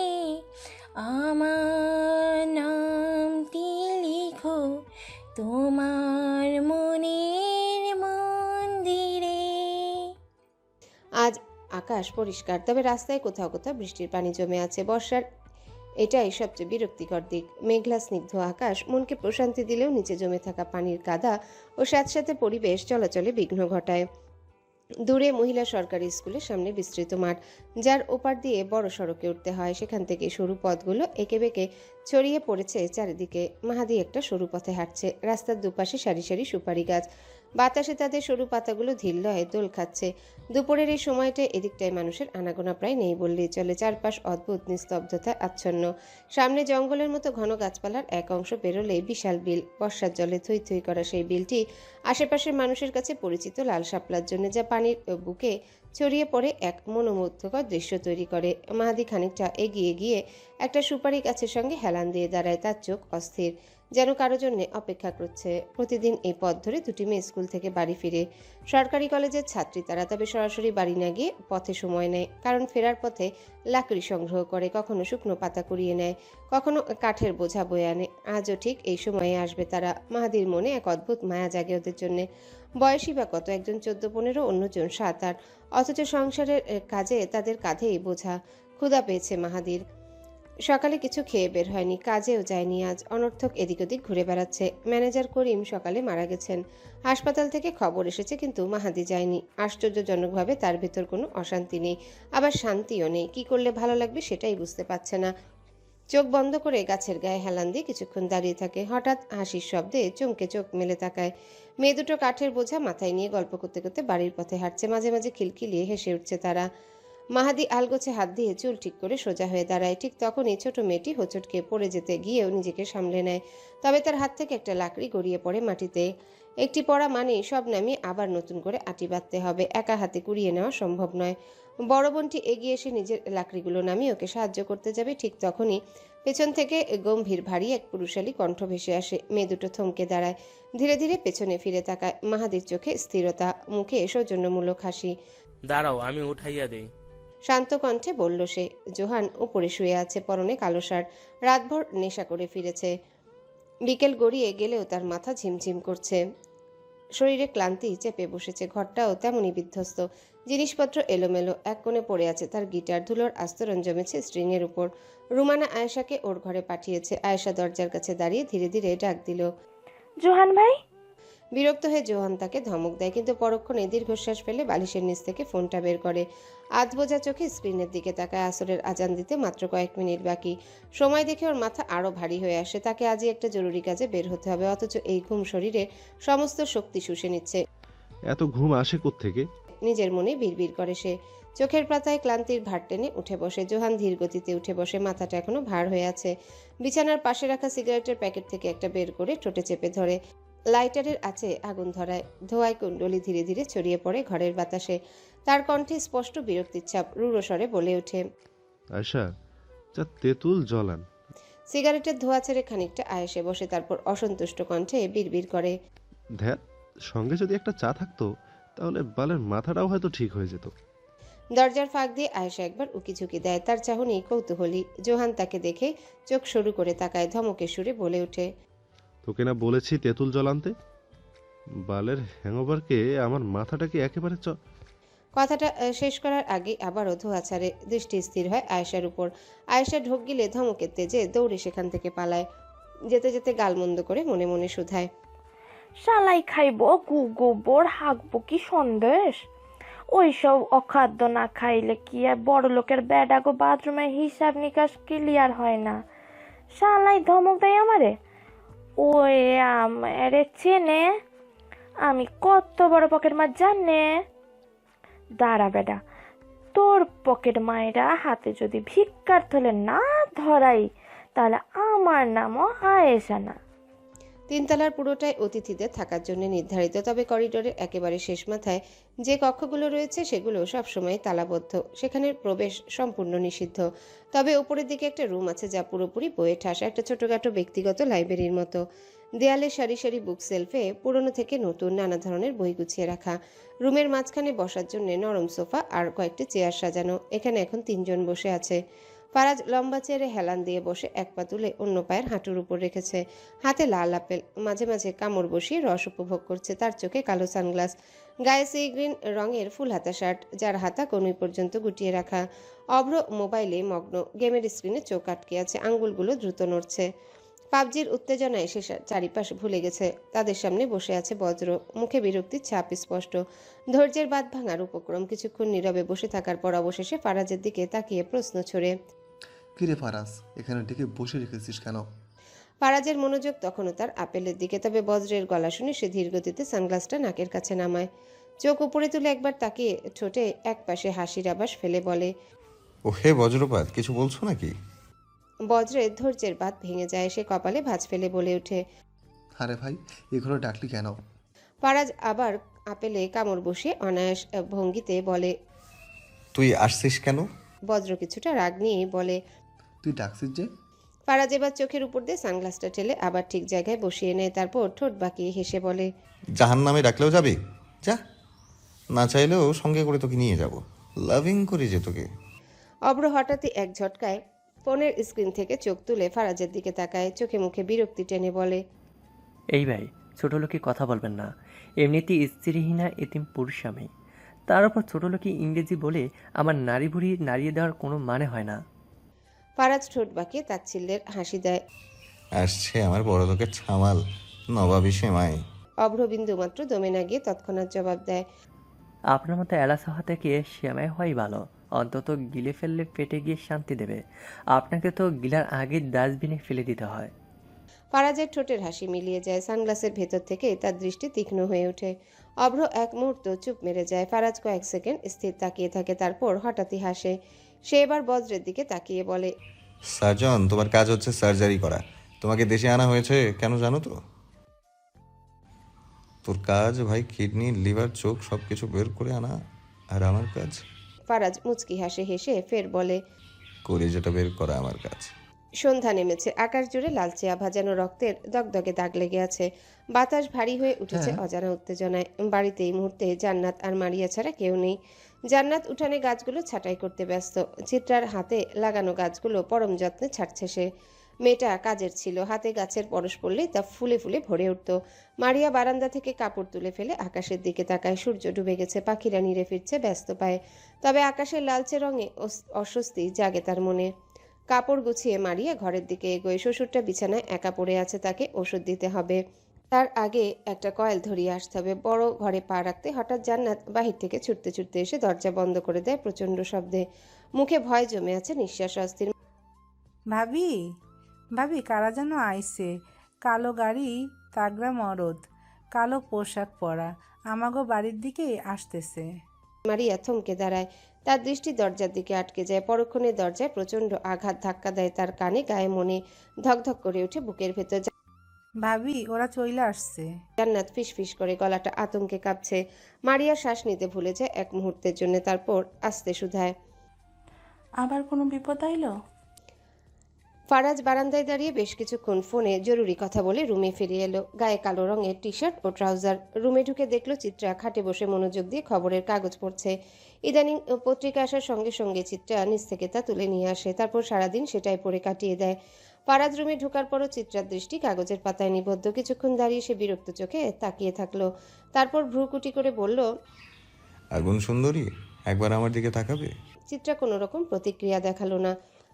আমার নামটি লিখো তোমার মনের মন্দিরে। আজ আকাশ পরিষ্কার, তবে রাস্তায় কোথাও কোথাও বৃষ্টির পানি জমে আছে। বর্ষার এটাই সবচেয়ে বিরক্তিকর দিক। মেঘলা স্নিগ্ধ আকাশ মনকে প্রশান্তি দিলেও নিচে জমে থাকা পানির কাদা ও স্যাঁতস্যাঁতে পরিবেশ চলাচলে বিঘ্ন ঘটায়। দূরে মহিলা সরকারি স্কুলের সামনে বিস্তৃত মাঠ, যার ওপার দিয়ে বড় সড়কে উঠতে হয়। সেখান থেকে সরু পথগুলো এঁকে বেঁকে ছড়িয়ে পড়েছে চারিদিকে। মাহাদি একটা সরু পথে হাঁটছে। রাস্তার দুপাশে সারি সারি সুপারি গাছ, বাতাসে তাদের সরু পাতাগুলো ধিল্লয়ে দোল খাচ্ছে। দুপুরের এই সময়টায় এদিকটায় মানুষের আনাগোনা প্রায় নেই বললেই চলে। চারপাশ অদ্ভুত নিস্তব্ধতায় আচ্ছন্ন। সামনে জঙ্গলের মতো ঘন গাছপালার এক অংশ পেরোলেই বিশাল বিল। বর্ষার জলে থই থই করা সেই বিলটি আশেপাশের মানুষের কাছে পরিচিত লাল শাপলার জন্য, যা পানির বুকে ছড়িয়ে পড়ে এক মনোমুগ্ধকর দৃশ্য তৈরি করে। মাহাদি খানিকটা এগিয়ে গিয়ে একটা সুপারি গাছের সঙ্গে হেলান দিয়ে দাঁড়ায়। তার চোখ অস্থির, যেন কারো জন্য অপেক্ষা করছে। প্রতিদিন এই পথ ধরে 2টি মেয়ে স্কুল থেকে বাড়ি ফিরে। সরকারি কলেজের ছাত্রী তারা, তবে সরাসরি বাড়ি না গিয়ে পথে সময় নেয়। কারণ ফেরার পথে লাকড়ি সংগ্রহ করে, কখনো শুকনো পাতা কুড়িয়ে নেয়, কখনো কাঠের বোঝা বয়ে আনে। আজও ঠিক এই সময়ে আসবে তারা। মাহাদির মনে এক অদ্ভুত মায়া জাগে ওদের জন্য। বয়সী বা কত, একজন 14-15, অন্যজন 7-8, অথচ সংসারের কাজে তাদের কাঁধেই বোঝা। ক্ষুধা পেয়েছে মাহাদির। সকালে কিছু খেয়ে বের হয়নি, কাজেও যায়নি আজ। অনর্থক এদিক ওদিক ঘুরে বেড়াচ্ছে। ম্যানেজার করিম সকালে মারা গেছেন। হাসপাতাল থেকে খবর এসেছে, কিন্তু মাহাদি যায়নি। আশ্চর্যজনকভাবে তার ভেতর কোনো অশান্তি নেই, আবার শান্তিও নেই। কি করলে ভালো লাগবে সেটাই বুঝতে পারছে না। চোখ বন্ধ করে গাছের গায়ে হেলান দিয়ে কিছুক্ষণ দাঁড়িয়ে থাকে। হঠাৎ হাসির শব্দে চমকে চোখ মেলে তাকায়। মেয়ে দুটো কাঠের বোঝা মাথায় নিয়ে গল্প করতে করতে বাড়ির পথে হাঁটছে। মাঝে মাঝে খিলখিলিয়ে হেসে উঠছে তারা। মাহাদি আলগোছে হাত দিয়ে চুল ঠিক করে সোজা হয়ে দাঁড়ায়। ঠিক তখনই ছোট মেয়েটি হোঁচট খেয়ে পড়ে যেতে গিয়েও নিজেকে সামলে নেয়। তবে তার হাত থেকে একটা লাকড়ি গড়িয়ে পড়ে মাটিতে। একটি পড়া মানেই সব নামিয়ে আবার নতুন করে আঁটি বাঁধতে হবে, একা হাতে কুড়িয়ে নেওয়া সম্ভব নয়। বড় বোনটি এগিয়ে এসে নিজের লাকড়িগুলো নামিয়ে ওকে সাহায্য করতে যাবে, ঠিক তখনই পেছন থেকে গম্ভীর ভারী এক পুরুষালী কণ্ঠ ভেসে আসে। মেয়ে দুটো থমকে দাঁড়ায়, ধীরে ধীরে পেছনে ফিরে তাকায়। মাহাদির চোখে স্থিরতা, মুখে সৌজন্যমূলক হাসি। দাঁড়াও, আমি উঠাইয়া দেই। শান্ত কণ্ঠে বলল সে। জোহান উপরে শুয়ে আছে, পরনে কালো শার্ট। রাতভর নেশা করে ফিরেছে। বিকেল গড়িয়ে গেলেও তার মাথা ঝিমঝিম করছে, শরীরে ক্লান্তি চেপে বসেছে। ঘরটাও তেমনই বিধ্বস্ত, জিনিসপত্র এলোমেলো। এক কোণে পড়ে আছে তার গিটার, ধুলোর আস্তরণ জমেছে স্ট্রিংয়ের উপর। রুমানা আয়েশাকে ওর ঘরে পাঠিয়েছে। আয়েশা দরজার কাছে দাঁড়িয়ে ধীরে ধীরে ডাক দিল, জোহান ভাই। বিরক্ত হয়ে জোহান তাকে ধমক দেয়, কিন্তু পরক্ষণে দীর্ঘশ্বাস ফেলে বালিশের নিচ থেকে ফোনটা বের করে। আধ বোঝা চোখে স্ক্রিনের দিকে তাকায়। আসরের আজান দিতে মাত্র কয়েক মিনিট বাকি। সময় দেখে ওর মাথা আরো ভারী হয়ে আসে। তাকে আজই একটা জরুরি কাজে বের হতে হবে, অথচ এই ঘুম শরীরে সমস্ত শক্তি শুষে নিচ্ছে। এত ঘুম আসে কোত্থেকে? নিজের মনে বিড়বিড় করে সে। চোখের পাতায় ক্লান্তির ভার টেনে উঠে বসে। জোহান ধীর গতিতে উঠে বসে, মাথাটা এখনো ভার হয়ে আছে। বিছানার পাশে রাখা সিগারেটের প্যাকেট থেকে একটা বের করে ঠোঁটে চেপে ধরে। লাইটারের আছে আগুন ধরায়। ধোঁয়ায় কুণ্ডলি ধীরে ধীরে ছড়িয়ে পড়ে ঘরের বাতাসে। তার কণ্ঠে স্পষ্ট বিরক্তির ছাপ। রূঢ় স্বরে বলে ওঠে, আয়শা, যা তেঁতুল জলান। সিগারেটের ধোঁয়া ছেড়ে খানিকটা আয়েসে বসে, তারপর অসন্তুষ্ট কণ্ঠে বিড়বিড় করে, ধ্যাত, সঙ্গে যদি একটা চা থাকতো তাহলে বালের মাথাটাও হয়তো ঠিক হয়ে যেত। দরজার ফাঁক দিয়ে আয়েশা একবার উকিঝুঁকি দেয়। তার চাহনি কৌতূহলী। জোহান তাকে দেখে চোখ সরু করে তাকায়। ধমকে সুরে বলে ওঠে, তোকে না বলেছি তেঁতুল জল আনতে? বালের হ্যাংওভারকে আমার মাথাটাকে একেবারে কথাটা শেষ করার আগে আবারও ধোঁয়া ছাড়ে। দৃষ্টি স্থির হয় আয়েশার উপর। আয়েশা ঢোক গিলে ধমকের তেজে দৌড়ে সেখান থেকে পালায়। যেতে যেতে গালমন্দ করে মনে মনে শুধায়, শালাই খাইবো গু গোবর, হাঁকবো কি সন্দেশ? ওইসব অখাদ্য না খাইলে কি আর বড় লোকের বেডাগো বাথরুমের হিসাব নিকাশ ক্লিয়ার হয় না? শালাই ধমক দেয় আমারে। ওই আমারে চেনে? আমি কত বড় পকেট মার জানে? দাঁড়া বেডা, তোর পকেট মায়েরা হাতে যদি ভিক্ষার থলে না ধরাই তাহলে আমার নামও আয়েশা না। তিনতলার পুরোটাই অতিথিদের থাকার জন্য নির্ধারিত। তবে করিডোরের একেবারে শেষ মাথায় যে কক্ষগুলো রয়েছে সেগুলো সবসময় তালাবদ্ধ। সেখানের প্রবেশ সম্পূর্ণ নিষিদ্ধ। তবে উপরের দিকে একটা রুম আছে যা পুরোপুরি বইয়ে ঠাসা, একটা ছোটখাটো ব্যক্তিগত লাইব্রেরির মতো। দেয়ালে সারি সারি বুক সেলফে পুরনো থেকে নতুন নানা ধরনের বই গুছিয়ে রাখা। রুমের মাঝখানে বসার জন্য নরম সোফা আর কয়েকটি চেয়ার সাজানো। এখানে এখন 3 জন বসে আছে। ফারাজ লম্বা চেয়ারে হেলান দিয়ে বসে এক পা তুলে অন্য পায়ের হাঁটুর উপর রেখেছে। হাতে লাল আপেল, মাঝে মাঝে কামড় বসিয়ে রস উপভোগ করছে। তার চোখে কালো সানগ্লাস, গায়ে সি গ্রিন রঙের ফুল হাতা শার্ট, যার হাতা কনুই পর্যন্ত গুটিয়ে রাখা। অভ্র মোবাইলে মগ্ন। গেমের স্ক্রিনে চোখ আটকে আছে, আঙ্গুলগুলো দ্রুত নড়ছে। পাবজির উত্তেজনায় সে চারিপাশ ভুলে গেছে। তাদের সামনে বসে আছে বজ্র, মুখে বিরক্তির ছাপ স্পষ্ট। ধৈর্যের বাঁধ ভাঙার উপক্রম। কিছুক্ষণ নীরবে বসে থাকার পর অবশেষে ফারাজের দিকে তাকিয়ে প্রশ্ন ছড়ে, কিরে ফারাজ, এখানে ডেকে বসে রেখেছিস কেন? ফারাজের মনোযোগ তখনও তার আপেলের দিকে। তবে বজ্রের গলা শুনে সে ধীরগতিতে সানগ্লাসটা নাকের কাছে নামায়। চোখ উপরে তুলে একবার তাকিয়ে ঠোঁটে একপাশে হাসির আভাস ফেলে বলে, ও হে বজ্রপাত, কিছু বলছো নাকি? বজ্রের ধৈর্যের বাঁধ ভেঙে যায়। সে কপালে ভাঁজ ফেলে বলে ওঠে, আরে ভাই, এ ঘরে ডাকলি কেন? ফারাজ আবার আপেলে কামড় বসিয়ে অনায়াস ভঙ্গিতে বলে, তুই আসছিস কেন? বজ্র কিছুটা রাগ নিয়ে বলে, তুই ডাকছিস যে? ফারাজ এবার চোখের উপর দিয়ে সানগ্লাসটা ঠেলে আবার ঠিক জায়গায় বসিয়ে নেয়। তারপর ঠোঁট বাঁকিয়ে হেসে বলে, জাহান নামে ডাকলেও যাবে? যা, না চাইলেও সঙ্গে করে তোকে নিয়ে যাব। লাভিং করি যে তোকে। অভ্র হঠাৎই এক ঝটকায় ফোনের স্ক্রিন থেকে চোখ তুলে ফারাজের দিকে তাকায়। চোখে মুখে বিরক্তি টেনে বলে, এই ভাই, ছোট লোকে কথা বলবেন না। এমনিতেই স্ত্রীহীনা এতিম পুরুষ আমি, তার উপর ছোট লোকে ইংরেজি বলে আমার নারী ভুড়ি নাড়িয়ে দেওয়ার কোনো মানে হয় না। ফারাজ ঠোঁট বাঁকিয়ে তাচ্ছিল্যের হাসি দেয়। আসছে আমার বড় লোকের ছামাল, নবাবী সেমাই। অভ্র বিন্দু মাত্র দমে না গিয়ে তৎক্ষণাৎ জবাব দেয়, আপনার মতো এলাচ হওয়া থেকে শ্যামাই হয় ভালো, অন্তত গিলে ফেললে পেটে গিয়ে শান্তি দেবে। আপনাকে তো গিলার আগে ডাস্টবিনে ফেলে দিতে হয়। ফারাজের ঠোঁটের হাসি মিলিয়ে যায়। সানগ্লাসের ভেতর থেকে তার দৃষ্টি তীক্ষ্ণ হয়ে ওঠে। অভ্র এক মুহূর্ত চুপ মেরে যায়। ফারাজ কয়েক সেকেন্ড স্থির তাকিয়ে থাকে, তারপর হঠাৎই হাসে। সে এবার বজ্রের দিকে তাকিয়ে বলে, সার্জন, তোমার কাজ হচ্ছে সার্জারি করা। তোমাকে দেশে আনা হয়েছে কেন জানো তো? তোর কাজ ভাই কিডনি, লিভার, চোখ সবকিছু বের করে আনা। আর আমার কাজ? ফারাজ মুচকি হেসে ফের বলে, করে যেটা বের করা আমার কাজ। সন্ধ্যা নেমেছে। আকাশ জুড়ে লালচে আভা, যেন রক্তের দগদগে দাগ লেগে আছে। বাতাস ভারী হয়ে উঠেছে অজানা উত্তেজনায়। বাড়িতে এই মুহূর্তে জান্নাত আর মারিয়া ছাড়া কেউ নেই। জান্নাত উঠানে গাছগুলো ছাঁটাই করতে ব্যস্ত। চিত্রার হাতে লাগানো গাছগুলো পরম যত্নে ছাড়ছে সে। মেয়েটা কাজের ছিল, হাতে গাছের পরশ পড়লেই তা ফুলে ফুলে ভরে উঠত। মারিয়া বারান্দা থেকে কাপড় তুলে ফেলে আকাশের দিকে তাকায়। সূর্য ডুবে গেছে, পাখিরা নিড়ে ফিরছে ব্যস্ত পায়। তবে আকাশের লালচে রঙে অস্বস্তি জাগে তার মনে। কাপড় গুছিয়ে মারিয়া ঘরের দিকে এগোয়। শ্বশুরটা বিছানায় একা পড়ে আছে, তাকে ওষুধ দিতে হবে। তার আগে একটা কয়েল ধরিয়ে আসতে হবে। বড় ঘরে পা রাখতে হঠাৎ জান্নাত বাহির থেকে ছুটতে ছুটতে এসে দরজা বন্ধ করে দেয় প্রচণ্ড শব্দে। মুখে ভয় জমে আছে, নিঃশ্বাস অস্থির। ভাবি ভাবি কারা যেন আইছে, কালো গাড়ি, তাগড়া মরদ, কালো পোশাক পরা, আমাগো বাড়ির দিকেই আসতেছে। মারিয়া থমকে দাঁড়ায়, তার দৃষ্টি দরজার দিকে আটকে যায়। পরক্ষণে দরজায় প্রচণ্ড আঘাত ধাক্কা দেয় তার কানে, গায়ে মনে ধকধক করে ওঠে বুকের ভেতর। ভাবি ওরা চইলে আসছে। জান্নাত ফিসফিস করে, গলাটা আতঙ্কে কাঁপছে। মারিয়া শ্বাস নিতে ভুলে যায় এক মুহূর্তের জন্য, তারপর আস্তে শুধায়, আবার কোনো বিপদ আইলো? ফারাজ বারান্দায় দাঁড়িয়ে বেশ কিছুক্ষণ ফোনে জরুরি কথা বলে রুমে ফিরে এলো। গায়ে কালো রঙের টি শার্ট ও ট্রাউজার। রুমে ঢুকে দেখলো চিত্রা খাটে বসে মনোযোগ দিয়ে খবরের কাগজ পড়ছে। ইদানিং পত্রিকা আসার সঙ্গে সঙ্গে চিত্রা নিচ থেকে তা তুলে নিয়ে আসে, তারপর সারাদিন সেটাই পড়ে কাটিয়ে দেয়। ফারাজ রুমে ঢোকার পরও চিত্রার দৃষ্টি কাগজের পাতায় নিবদ্ধ। কিছুক্ষণ দাঁড়িয়ে সে বিরক্ত চোখে তাকিয়ে থাকলো, তারপর ভ্রুকুটি করে বলল, আগুন সুন্দরী, একবার আমার দিকে তাকাবে? চিত্রা কোনো রকম প্রতিক্রিয়া দেখালো না।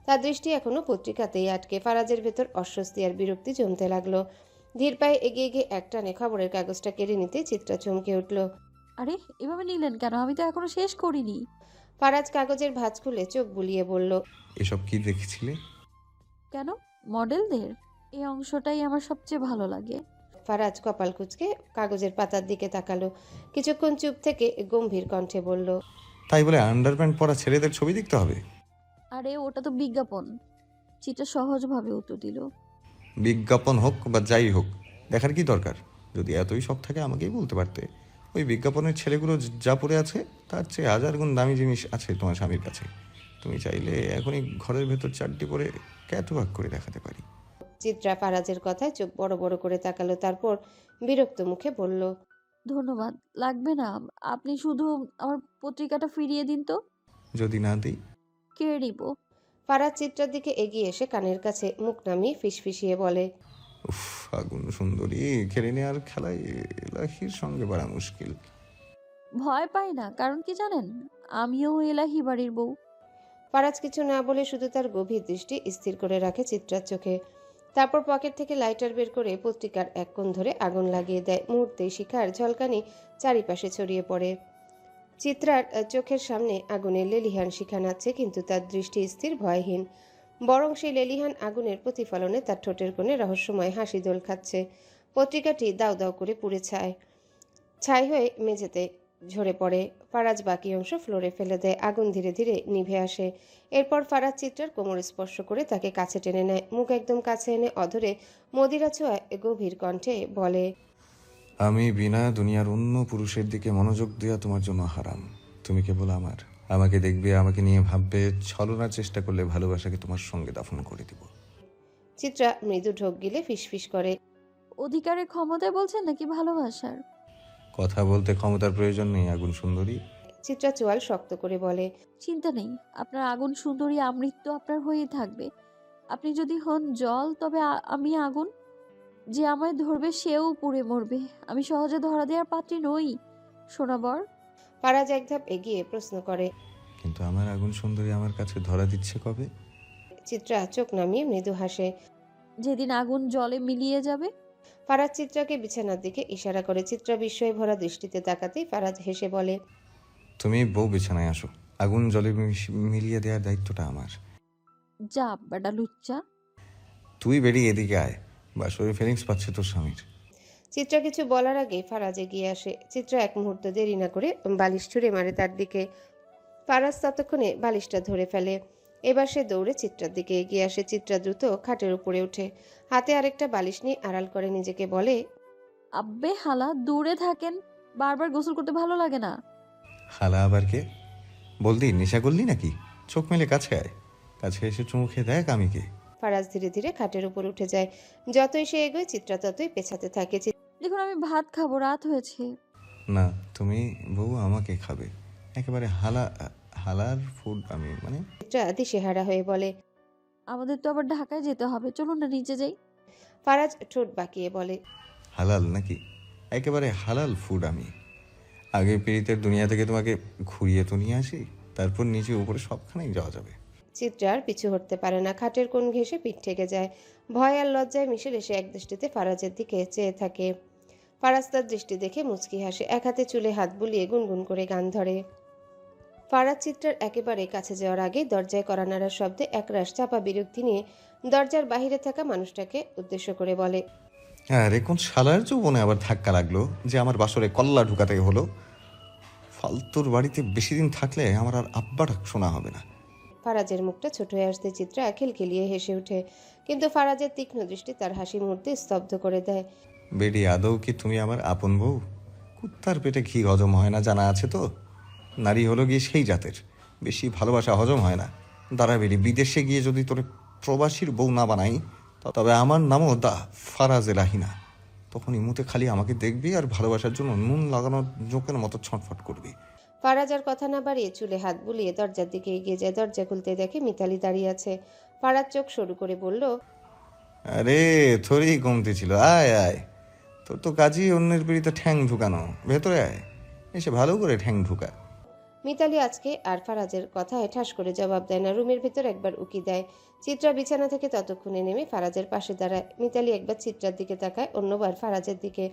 তার দৃষ্টি এখনো পত্রিকাতেই আটকে। ফারাজের ভেতর অস্বস্তি আর বিরক্তি জমতে লাগলো। ধীর পায়ে এগিয়ে গিয়ে একটানে খবরের কাগজটা কেড়ে নিতে চিত্রা চমকে উঠল। আরে এভাবে নিলেন কেন? আমি তো এখনো শেষ করিনি। ফারাজ কাগজের ভাঁজ খুলে চোখ বুলিয়ে বলল, এসব কি দেখছিলে? কেন? মডেলদের এই অংশটাই আমার সবচেয়ে ভালো লাগে। ফারাজ কপাল কুঁচকে কাগজের পাতার দিকে তাকালো। কিছুক্ষণ চুপ থেকে গম্ভীর কণ্ঠে বলল, তাই বলে আন্ডারপ্যান্ট পরা ছেলেদের ছবি দেখতে হবে? আরে ওটা তো বিজ্ঞাপন। চিত্রা সহজভাবে উত্তর দিল। বিজ্ঞাপন হোক বা যাই হোক, দেখার কি দরকার? যদি এতই শখ থাকে আমাকেই বলতে পারতে। ওই বিজ্ঞাপনের ছেলেগুলো যা পরে আছে তার চেয়ে হাজার গুণ দামি জিনিস আছে তোমার স্বামীর কাছে। তুমি চাইলে এখনই ঘরের ভেতর চারটি পরে ক্যাটওয়াক করে দেখাতে পারি। চিত্রা ফারাজের কথায় চোখ বড় বড় করে তাকালো, তারপর বিরক্ত মুখে বলল, ধন্যবাদ, লাগবে না। আপনি শুধু আমার পত্রিকাটা ফিরিয়ে দিন তো। যদি না দিই? কেড়ে নিব। ফারাজ চিত্রার দিকে এগিয়ে এসে কানের কাছে মুখ নামিয়ে ফিসফিসিয়ে বলে, উফ, আগুন সুন্দরী, কেড়ে নেওয়ার খেলায় এলাহির সঙ্গে বাড়া মুশকিল। ভয় পাই না, কারণ কি জানেন, আমিও এলাহি বাড়ির বউ। ফারাজ কিছু না বলে শুধু তার গভীর দৃষ্টি স্থির করে রাখে চিত্রার চোখে। তারপর পকেট থেকে লাইটার বের করে পত্রিকার এক কোণ ধরে আগুন লাগিয়ে দেয়। মুহূর্তেই শিখার ঝলকানি চারিপাশে ছড়িয়ে পড়ে। চিত্রার চোখের সামনে আগুনের লেলিহান শিখা নাচছে, কিন্তু তার দৃষ্টি স্থির, ভয়হীন। বরং সেই লেলিহান আগুনের প্রতিফলনে তার ঠোঁটের কোণে রহস্যময় হাসি দোল খাচ্ছে। পত্রিকাটি দাউ দাউ করে পুড়ে ছাই হয়ে মেঝেতে ঝরে পড়ে। ফারাজ বাকি অংশ ফ্লোরে ফেলে দেয়। আগুন ধীরে ধীরে নিভে আসে। এরপর ফারাজ চিত্রার কোমর স্পর্শ করে তাকে কাছে টেনে নেয়। মুখ একদম কাছে এনে অধরে মদিরা ছোঁয়ায় গভীর কণ্ঠে বলে, আমি বিনা দুনিয়ার অন্য পুরুষের দিকে মনোযোগ দেওয়া তোমার জন্য হারাম। তুমি কেবল আমার। আমাকে দেখবে, আমাকে নিয়ে ভাববে, ছলনার চেষ্টা করলে ভালোবাসাকে তোমার সঙ্গে দাফন করে দিব। চিত্রা মৃদু ঢোক গিলে ফিসফিস করে, অধিকারের ক্ষমতায় বলছেন নাকি ভালোবাসার? কথা বলতে ক্ষমতার প্রয়োজন নেই আগুন সুন্দরী। চিত্রা চোয়াল শক্ত করে বলে, চিন্তা নেই, আপনার আগুন সুন্দরী আমৃত্যু আপনার হয়েই থাকবে। আপনি যদি হন জল, তবে আমি আগুন। যে আমায় ধরবে সেও পুড়ে মরবে। আমি সহজে ধরা দেওয়ার পাত্রী নই, সোনাবর। ফারাজ এক ধাপ এগিয়ে প্রশ্ন করে, কিন্তু আমার আগুন সুন্দরী আমার কাছে ধরা দিচ্ছে কবে? চিত্রা চোখ নামিয়ে মৃদু হাসে, যেদিন আগুন জলে মিলিয়ে যাবে। ফারাজ চিত্রাকে বিছানার দিকে ইশারা করে। চিত্রা বিস্ময়ে ভরা দৃষ্টিতে তাকাতেই ফারাজ হেসে বলে, তুমি বউ বিছানায় আসো, আগুন জলে মিলিয়ে দেওয়ার দায়িত্বটা আমার। যা বেটা লুচ্চা। তুই বেরিয়ে এদিকে আয়, বাসরে ফিলিংস পাচ্ছে তোর স্বামীর। চিত্রা কিছু বলার আগে ফারাজ এগিয়ে আসে। চিত্রা এক মুহূর্ত দেরি না করে বালিশ ছুঁড়ে মারে তার দিকে। ফারাজ ততক্ষণে বালিশটা ধরে ফেলে। এবার সে দৌড়ে চিত্রার দিকে এগিয়ে আসে। চিত্রা দ্রুত খাটের উপরে ওঠে, হাতে আরেকটা বালিশ নিয়ে আড়াল করে নিজেকে বলে, আব্বে হালা, দূরে থাকেন, বারবার গোসল করতে ভালো লাগে না। হালা আবার কে? বলদি নেশা করলি নাকি? চোখ মেলে কাছে আয়, কাছে এসে চুমু খেয়ে দেখ আমি কে। ফারাজ ধীরে ধীরে খাটের উপর উঠে যায়। যতই সে এগোয় চিত্রা ততই পেছাতে থাকে। দেখুন, আমি ভাত খাবো, রাত হয়েছে। না, তুমি বউ আমাকে খাবে, একেবারে হালার ফুড আমি, মানে। চিত্রা দিশেহারা হয়ে বলে, আমাদের তো আবার ঢাকায় যেতে হবে, চলুন না নিচে যাই। ফারাজ ঠোঁট বাঁকিয়ে বলে, হালাল নাকি? একেবারে হালাল ফুড আমি। আগে পীড়িতের দুনিয়া থেকে তোমাকে ঘুরিয়ে তো নিয়ে আসি, তারপর নিচে উপরে সবখানেই যাওয়া যাবে। চিত্রার পিছু হটতে পারে না, খাটের কোণ ঘেঁষে পিঠ ঠেকে যায়। ভয় আর লজ্জায় মিশেল এসে এক দৃষ্টিতে ফারাজের দিকে চেয়ে থাকে। ফারাজ তার দৃষ্টি দেখে মুচকি হাসে, এক হাতে চুলে হাত বুলিয়ে গুনগুন করে গান ধরে। ফারাজ চিত্রার একেবারে কাছে যাওয়ার আগে দরজায় কড়া নাড়ার শব্দে একরাশ চাপা বিরক্তি নিয়ে দরজার বাহিরে থাকা মানুষটাকে উদ্দেশ্য করে বলে, আরে কোন শালার যৌবনে আবার ধাক্কা লাগলো যে আমার বাসরে কল্লা ঢুকাতে হলো? ফালতুর বাড়িতে বেশি দিন থাকলে আমার আর আব্বা ডাক শোনা হবে না। ফারাজের মুখটা ছোট হয়ে আসতে চিত্রা খিলখিলিয়ে হেসে ওঠে, কিন্তু ফারাজের তীক্ষ্ণ দৃষ্টি তার হাসি মুহূর্তে স্তব্ধ করে দেয়। বেডি, আদৌ কি তুমি আমার আপন বউ? কুত্তার পেটে ঘি হজম হয় না জানা আছে তো? নারী হলো গিয়ে সেই জাতের, বেশি ভালোবাসা হজম হয় না। দাঁড়া বেডি, বিদেশে গিয়ে যদি তোরে প্রবাসীর বউ না বানাই, তবে আমার নামও দা ফারাজ এলাহিনা। তখন ইমুতে খালি আমাকে দেখবি আর ভালোবাসার জন্য নুন লাগানোর জোকের মতো ছটফট করবি। ফারাজ আর কথা না বাড়িয়ে চুলে হাত বুলিয়ে দরজার দিকে এগিয়ে যায়। দরজা খুলতে দেখে মিতালি দাঁড়িয়ে আছে। ফারাজ চোখ সরু করে বলল, আরে থোড়ি কমতি ছিল, আয় আয়, তোর তো কাজই অন্যের পিড়িতে ঠ্যাং ঢুকানো। ভেতরে আয়, এসে ভালো করে ঠ্যাং ঢুকা। মিতালি আজকে আর ফারাজের কথায় ঠাস করে জবাব দেয় না, রুমের ভেতর একবার উকি দেয়। চিত্রা বিছানা থেকে ততক্ষণে নেমে ফারাজের পাশে দাঁড়ায়। মিতালি একবার চিত্রার দিকে তাকায়, অন্যবার ফারাজের দিকে।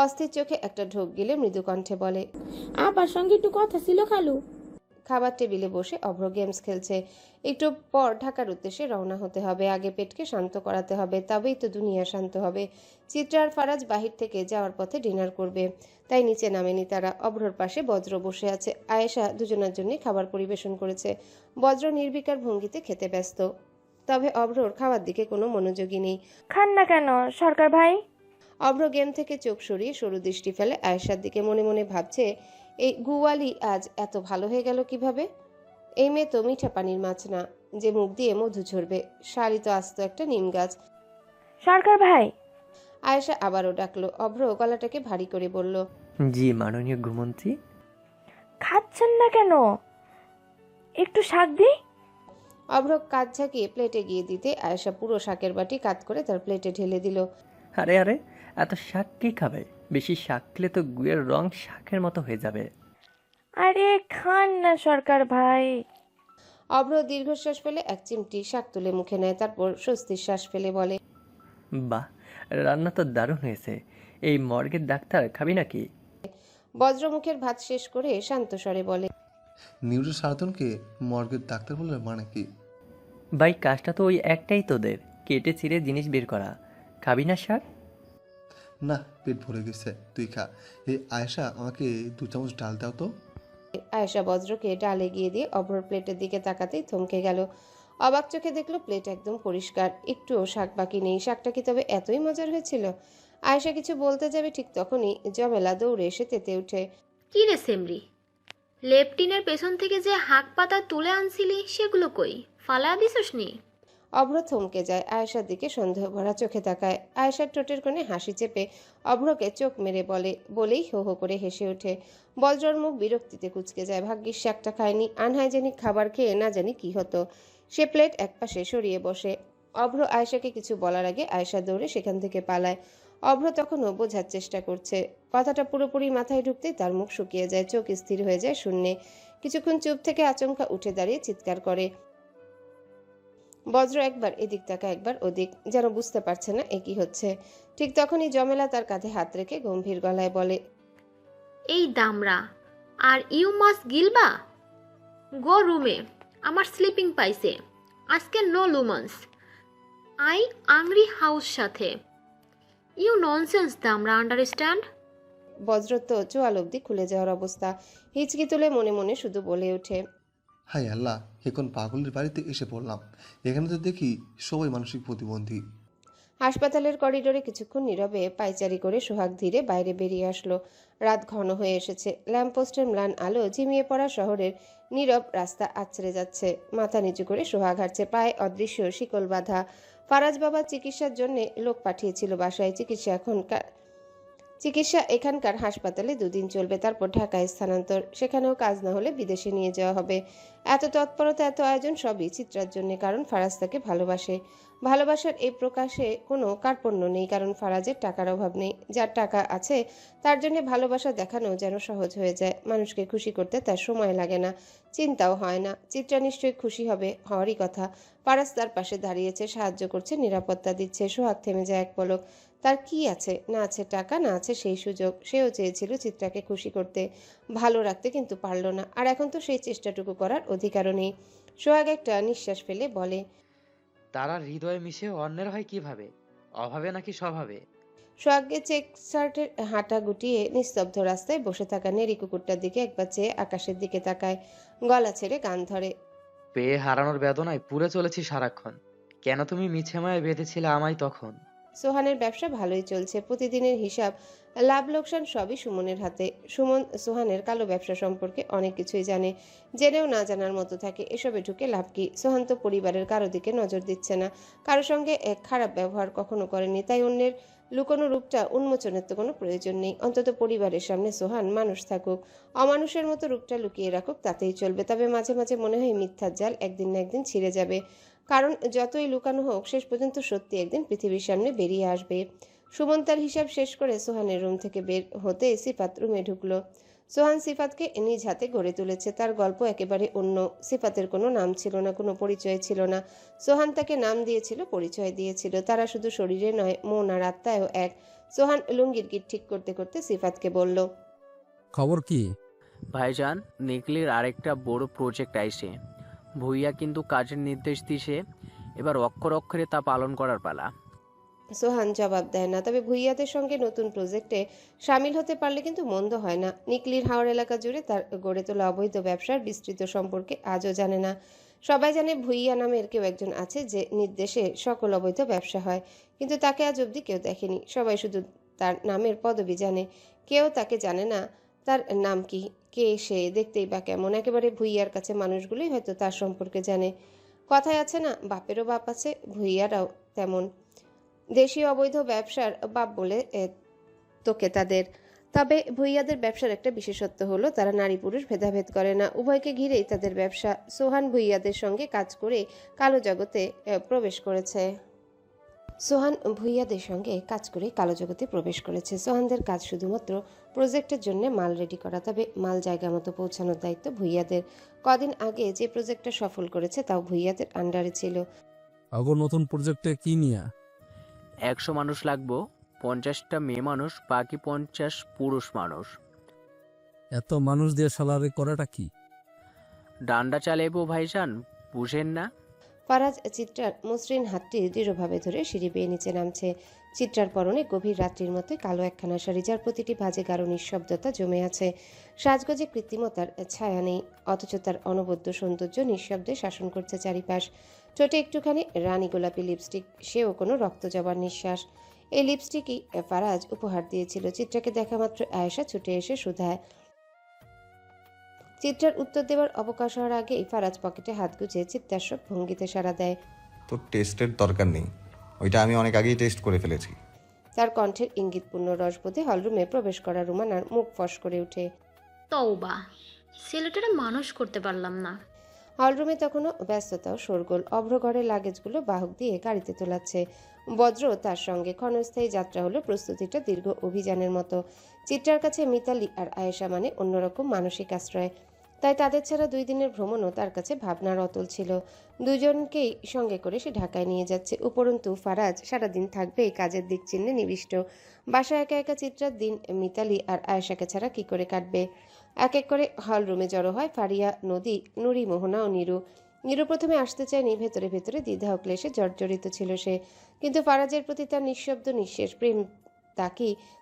অস্থির চোখে একটা ঢোক গিলে মৃদু কণ্ঠে বলে, আপার সঙ্গে একটু কথা ছিল খালু। খাবার টেবিলে বসে অভ্র গেমস খেলছে। একটু পর ঢাকার উদ্দেশ্যে রওনা হতে হবে, আগে পেটকে শান্ত করাতে হবে, তবেই তো দুনিয়া শান্ত হবে। চিত্রা আর ফারাজ বাহির থেকে যাওয়ার পথে ডিনার করবে, তাই নিচে নামেনি তারা। অভ্রর পাশে বজ্র বসে আছে। আয়েশা দুজনের জন্য খাবার পরিবেশন করেছে। বজ্র নির্বিকার ভঙ্গিতে খেতে ব্যস্ত, তবে অভ্রর খাওয়ার দিকে কোনো মনোযোগী নেই। খান না কেন সরকার ভাই? অভ্র গেম থেকে চোখ সরিয়ে সরু দৃষ্টি ফেলে আয়েশার দিকে। মনে মনে ভাবছে, এই গুয়ালি আজ এত ভালো হয়ে গেল কিভাবে? এই মেয়ে তো মিঠা পানির মাছ না যে মুখ দিয়ে মধু ঝরবে। শাড়ি তো আস্ত একটা নিম গাছ। সরকার ভাই। আয়েশা আবারও ডাকলো। অভ্র গলাটাকে ভারী করে বলল, জি মাননীয় ঘুমন্ত্রী। খাচ্ছেন না কেন? একটু শাক দিই। অভ্র কাঁধ ঝাঁকিয়ে প্লেটে গিয়ে দিতে আয়েশা পুরো শাকের বাটি কাত করে তার প্লেটে ঢেলে দিল। আরে আরে, এত শাক কে খাবে? বেশি শাক খেলে তো গুয়ের রং শাকের মতো হয়ে যাবে। আরে খান না সরকার ভাই। অভ্র দীর্ঘশ্বাস ফেলে এক চিমটি শাক তুলে মুখে নেয়, তারপর স্বস্তির শ্বাস ফেলে বলে, বাহ, রান্না তো দারুণ হয়েছে। এই মর্গের ডাক্তার খাবি নাকি? বজ্র মুখের ভাত শেষ করে শান্ত স্বরে বলে, নিউজের সারাতনকে মর্গের ডাক্তার বলে মানে কি? ভাই কাজটা তো ওই একটাই তোদের, কেটে চিড়ে জিনিস বের করা। খাবি না শাক? না, পেট ভরে গেছে, তুই খা। এই আয়েশা, আমাকে 2 চামচ ডাল দাও তো। আয়েশা বজ্রকে ডাল এগিয়ে দিয়ে অভ্রর প্লেটের দিকে তাকাতেই থমকে গেল। অবাক চোখে দেখলো প্লেট একদম পরিষ্কার, একটুও শাক বাকি নেই। শাকটা কি তবে এতই মজার হয়েছিল? আয়েশা কিছু বলতে যাবে, ঠিক তখনই জমেলা দৌড়ে এসে তেতে উঠে, কি রে সেমরি, লেপটিনের পেছন থেকে যে হাক পাতা তুলে আনছিলি সেগুলো কই, ফালা দিছস নি? অভ্র থমকে যায়, আয়েশার দিকে সন্দেহ ভরা চোখে তাকায়। আয়েশার ঠোঁটের কোণে হাসি চেপে অভ্রকে চোখ মেরে বলেই হো হো করে হেসে ওঠে। বজ্রর মুখ বিরক্তিতে কুঁচকে যায়। ভাগ্যিস শাকটা খায়নি, আনহাইজেনিক খাবার খেয়ে না জানি কি হতো। সে প্লেট একপাশে সরিয়ে বসে। অভ্র আয়েশাকে কিছু বলার আগে আয়েশা দৌড়ে সেখান থেকে পালায়। অভ্র তখনও বোঝার চেষ্টা করছে। কথাটা পুরোপুরি মাথায় ঢুকতেই তার মুখ শুকিয়ে যায়, চোখ স্থির হয়ে যায় শূন্যে। কিছুক্ষণ চুপ থেকে আচমকা উঠে দাঁড়িয়ে চিৎকার করে। বজ্র একবার এদিক তাকায়, একবার ওদিক, যেন বুঝতে পারছে না একই হচ্ছে। ঠিক তখনই জমেলা তার কাঁধে হাত রেখে গম্ভীর গলায় বলে, এই দামরা, আর ইউ মাস্ট গিলবা গো রুমে, আমার স্লিপিং পাইছে আজকে, নো লুমন্স, আই আংরি হাউস সাথে। ইউ ননসেন্স দামরা, আন্ডারস্ট্যান্ড? বজ্র তো চোয়াল অব্দি খুলে যাওয়ার অবস্থা। হিচকি তুলে মনে মনে শুধু বলে ওঠে, হাই আল্লাহ, এখন পাগলের বাড়িতে এসে পড়লাম। এখানে তো দেখি সবাই মানসিক প্রতিবন্ধী। হাসপাতালের করিডোরে কিছুক্ষণ নীরবে পায়চারি করে সোহাগ ধীরে বাইরে বেরিয়ে আসলো। রাত ঘন হয়ে এসেছে। ল্যাম্পপোস্টের ম্লান আলো ঝিমিয়ে পড়া শহরের নীরব রাস্তা আছড়ে যাচ্ছে। মাথা নিচু করে সোহাগ হাঁটছে, পায়ে অদৃশ্য শিকল বাঁধা। ফারাজ বাবা চিকিৎসার জন্য লোক পাঠিয়েছিল বাসায়। চিকিৎসা এখানকার হাসপাতালে 2 দিন চলবে, তারপর ঢাকায় স্থানান্তর। সেখানেও কাজ না হলে বিদেশে নিয়ে যাওয়া হবে। এত তৎপরতা, এত আয়োজন সবই চিত্রার জন্য, কারণ ফারাজ তাকে ভালোবাসে। ভালোবাসার এই প্রকাশে কোনো কার্পণ্য নেই, কারণ ফারাজের টাকার অভাব নেই। যার টাকা আছে তার জন্য ভালোবাসা দেখানো যেন সহজ হয়ে যায়। মানুষকে খুশি করতে তার সময় লাগে না, চিন্তাও হয় না। চিত্রা নিশ্চয়ই খুশি হবে, হওয়ারই কথা। ফারাজ তার পাশে দাঁড়িয়েছে, সাহায্য করছে, নিরাপত্তা দিচ্ছে। সোহাগ থেমে যায় এক পলক। তার কি আছে? না আছে টাকা, না আছে সেই সুযোগ। সেও চেয়েছিল চিত্রাকে খুশি করতে, ভালো রাখতে, কিন্তু পারল না। আর এখন তো সেই চেষ্টাটুকু করার অধিকারও নেই। সোহাগ একটা নিঃশ্বাস ফেলে বলে, তারা হৃদয়ে মিশে অন্যের হয় কিভাবে? অভাবে নাকি স্বভাবে? সোহাগকে চেক শার্টের হাঁটা গুটিয়ে নিস্তব্ধ রাস্তায় বসে থাকা নেড়ি কুকুরটার দিকে একবার চেয়ে আকাশের দিকে তাকায়, গলা ছেড়ে গান ধরে। পেয়ে হারানোর বেদনায় পুড়ে চলেছি সারাক্ষণ। কেন তুমি মিছে মায়ায় বেঁধেছিলে আমায় তখন? সোহানের ব্যবসা ভালোই চলছে। প্রতিদিনের হিসাব, লাভ লোকসান সবই সুমনের হাতে। সুমন সোহানের কালো ব্যবসা সম্পর্কে অনেক কিছুই জানে, জেনেও না জানার মতো থাকে। এসবে ঢুকে লাভ কি? সোহান তো পরিবারের কারো দিকে নজর দিচ্ছে না, কারো সঙ্গে এক খারাপ ব্যবহার কখনো করেনি, তাই অন্যের লুকোনো রূপটা উন্মোচনের তো কোনো প্রয়োজন নেই। অন্তত পরিবারের সামনে সোহান মানুষ থাকুক, অমানুষের মতো রূপটা লুকিয়ে রাখুক, তাতেই চলবে। তবে মাঝে মাঝে মনে হয় মিথ্যার জাল একদিন না একদিন ছিঁড়ে যাবে, কারণ যতই লুকানো হোক শেষ পর্যন্ত সত্যি একদিন পৃথিবীর সামনে বেরিয়ে আসবে। সুমন তার হিসাব শেষ করে সোহানের রুম থেকে বের হতে সিফাত রুমে ঢুকলো। সোহান সিফাতকে নিজ হাতে গড়ে তুলেছে। তার গল্প একেবারে অন্য। সিফাতের কোনো নাম ছিল না, কোনো পরিচয় ছিল না। সোহান তাকে নাম দিয়েছিল, পরিচয় দিয়েছিল। তারা শুধু শরীরে নয়, মন আর আত্মায়ও এক। সোহান লুঙ্গির গিট ঠিক করতে করতে সিফাতকে বলল, খবর কি? ভাইজান, নিকলির আরেকটা বড় প্রজেক্ট আইছে। ভুইয়া কিন্তু কাজের নির্দেশ দিছে, এবার অক্ষর অক্ষরে তা পালন করার পালা। সোহান জবাব দেয় না। তবে ভুইয়াদের সঙ্গে নতুন প্রজেক্টে সামিল হতে পারলে কিন্তু মন্দ হয় না। নিকলির হাওড় এলাকা জুড়ে তার গড়ে তোলা অবৈধ ব্যবসার বিস্তৃত সম্পর্কে আজও জানে না। সবাই জানে ভুইয়া নামের কেউ একজন আছে যে নির্দেশে সকল অবৈধ ব্যবসা হয়, কিন্তু তাকে আজ অবধি কেউ দেখেনি। সবাই শুধু তার নামের পদবি জানে, কেউ তাকে জানে না তার নাম কি, কে সে, দেখতেই বা কেমন। একেবারে ভুইয়ার কাছে মানুষগুলোই হয়তো তার সম্পর্কে জানে। কথায় আছে না, বাপেরও বাপ আছে, ভুইয়ারাও তেমন। দেশীয় অবৈধ ব্যবসার বাপ বলে তোকে তাদের। তবে ভুইয়াদের ব্যবসার একটা বিশেষত্ব হলো তারা নারী পুরুষ ভেদাভেদ করে না, উভয়কে ঘিরেই তাদের ব্যবসা। সোহান ভুইয়াদের সঙ্গে কাজ করে কালো জগতে প্রবেশ করেছে। সোহানদের কাজ শুধুমাত্র প্রজেক্টের জন্য মাল রেডি করা, তবে মাল জায়গা মতো পৌঁছানোর দায়িত্ব ভুইয়াদের। কদিন আগে যে প্রজেক্টটা সফল করেছে তাও ভুইয়াদের আন্ডারে ছিল। আগর নতুন প্রজেক্টে কি নিয়া? 100 মানুষ লাগবো, 50টা মেয়ে মানুষ, বাকি 50 পুরুষ মানুষ। এত মানুষ দিয়ে সালারি করাটা কি? ডান্ডা চালাইবো ভাইজান, বুঝেন না? ফারাজ চিত্রার মসৃণ হাতটি দৃঢ়ভাবে ধরে সিঁড়ি বেয়ে নিচে নামছে। চিত্রার পরনে গভীর রাত্রির মতো কালো একখানা শাড়ি, যার প্রতিটি ভাঁজে গাঢ় নিঃশব্দতা জমে আছে। সাজগোজে কৃত্রিমতার ছায়া নেই, অথচ তার অনবদ্য সৌন্দর্য নিঃশব্দে শাসন করছে চারিপাশ। ঠোঁটে একটুখানি রানী গোলাপি লিপস্টিক, সেও কোনো রক্ত জবার নিঃশ্বাস। এই লিপস্টিকই ফারাজ উপহার দিয়েছিল। চিত্রাকে দেখা মাত্র আয়েশা ছুটে এসে শুধায়। চিত্রার উত্তর দেওয়ার অবকাশ হওয়ার আগেই ফারাজ পকেটে হাত গুজে চিত্তাস্বক ভঙ্গিতে সাড়া দেয়। তো টেস্টের দরকার নেই, ওইটা আমি অনেক আগেই টেস্ট করে ফেলেছি। তার কণ্ঠের ইঙ্গিতপূর্ণ রসবোধে হলরুমে প্রবেশ করা রুমানার মুখ ফস করে ওঠে। তওবা, ছেলেটারা মানুষ করতে পারলাম না। হলরুমে তখনও ব্যস্ততা ও শোরগোল। অভ্রঘরের লাগেজগুলো বাহক দিয়ে গাড়িতে তোলাচ্ছে। বজ্র তার সঙ্গে। ক্ষণস্থায়ী যাত্রা হলো, প্রস্তুতিটা দীর্ঘ অভিযানের মতো। চিত্রার কাছে মিতালি আর আয়েশা মানে অন্যরকম মানসিক আশ্রয়, তাই তাদের ছাড়া 2 দিনের ভ্রমণও তার কাছে ভাবনার অতল ছিল। দুজনকেই সঙ্গে করে সে ঢাকায় নিয়ে যাচ্ছে। উপরন্তু ফারাজ সারাদিন থাকবে এই কাজের দিক চিহ্নে নিবিষ্ট। বাসায় একা একা চিত্রার দিন মিতালি আর আয়েশাকে ছাড়া কি করে কাটবে? এক এক করে হল রুমে জড়ো হয় ফারিয়া, নদী, নুরি, মোহনা ও নীরু। নীরু প্রথমে আসতে চায়নি, ভেতরে ভেতরে দ্বিধা ও ক্লেশে জর্জরিত ছিল সে। কিন্তু ফারাজের প্রতি তার নিঃশব্দ নিঃশেষ প্রেম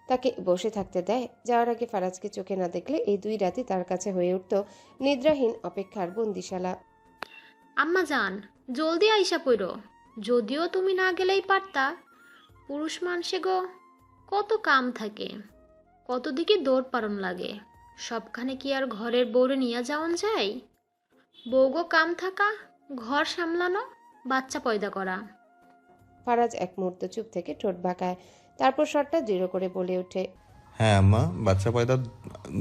তাকে বসে থাকতে দেয়। যাওয়ার আগে ফারাজকে চোখে না দেখলে এই 2 রাতই তার কাছে হয়ে উঠত নিদ্রাহীন অপেক্ষার বন্দিশালা। আম্মা জান, জলদি আইসা পইরো। যদিও তুমি না গেলেই পারতা। পুরুষ মানুষে গো কত কাম থাকে, কত দিকে দৌড় পারন লাগে। সবখানে কি আর ঘরের বউরে নিয়ে যাওয়ান যায়? বউগো কাম থাকা, ঘর সামলানো, বাচ্চা পয়দা করা। ফারাজ এক মুহূর্ত চুপ থেকে ঠোঁট বাঁকায়, তারপর স্বরটা দৃঢ় করে বলে ওঠে। হ্যাঁ আম্মা, বাচ্চা পয়দার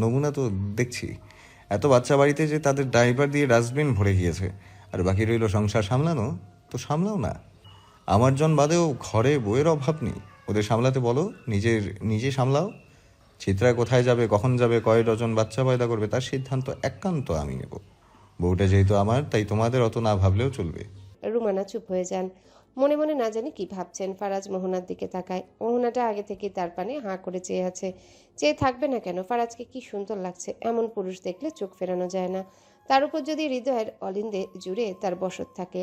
নমুনা তো দেখছি। এত বাচ্চা বাড়িতে যে তাদের ড্রাইভার দিয়ে ডাস্টবিন ভরে গিয়েছে, আর বাকি রইল সংসার সামলানো। তো সামলাও না। আমার জন বাদেও ঘরে বউয়ের অভাব নেই, ওদের সামলাতে বলো। নিজে সামলাও। চিত্রা কোথায় যাবে, কখন যাবে, কয় ডজন বাচ্চা পয়দা করবে, তার সিদ্ধান্ত একান্ত আমি নেব। বউটা যেহেতু আমার, তাই তোমাদের অত না ভাবলেও চলবে। রুমানা চুপ হয়ে যান। মনে মনে না জানি কি ভাবছেন। ফারাজ মোহনার দিকে তাকায়। মোহনাটা আগে থেকেই তার পানে হাঁ করে চেয়ে আছে। চেয়ে থাকবে না কেন? ফারাজকে কি সুন্দর লাগছে। এমন পুরুষ দেখলে চোখ ফেরানো যায় না। তার উপর যদি হৃদয়ের অলিন্দে জুড়ে তার বসত থাকে।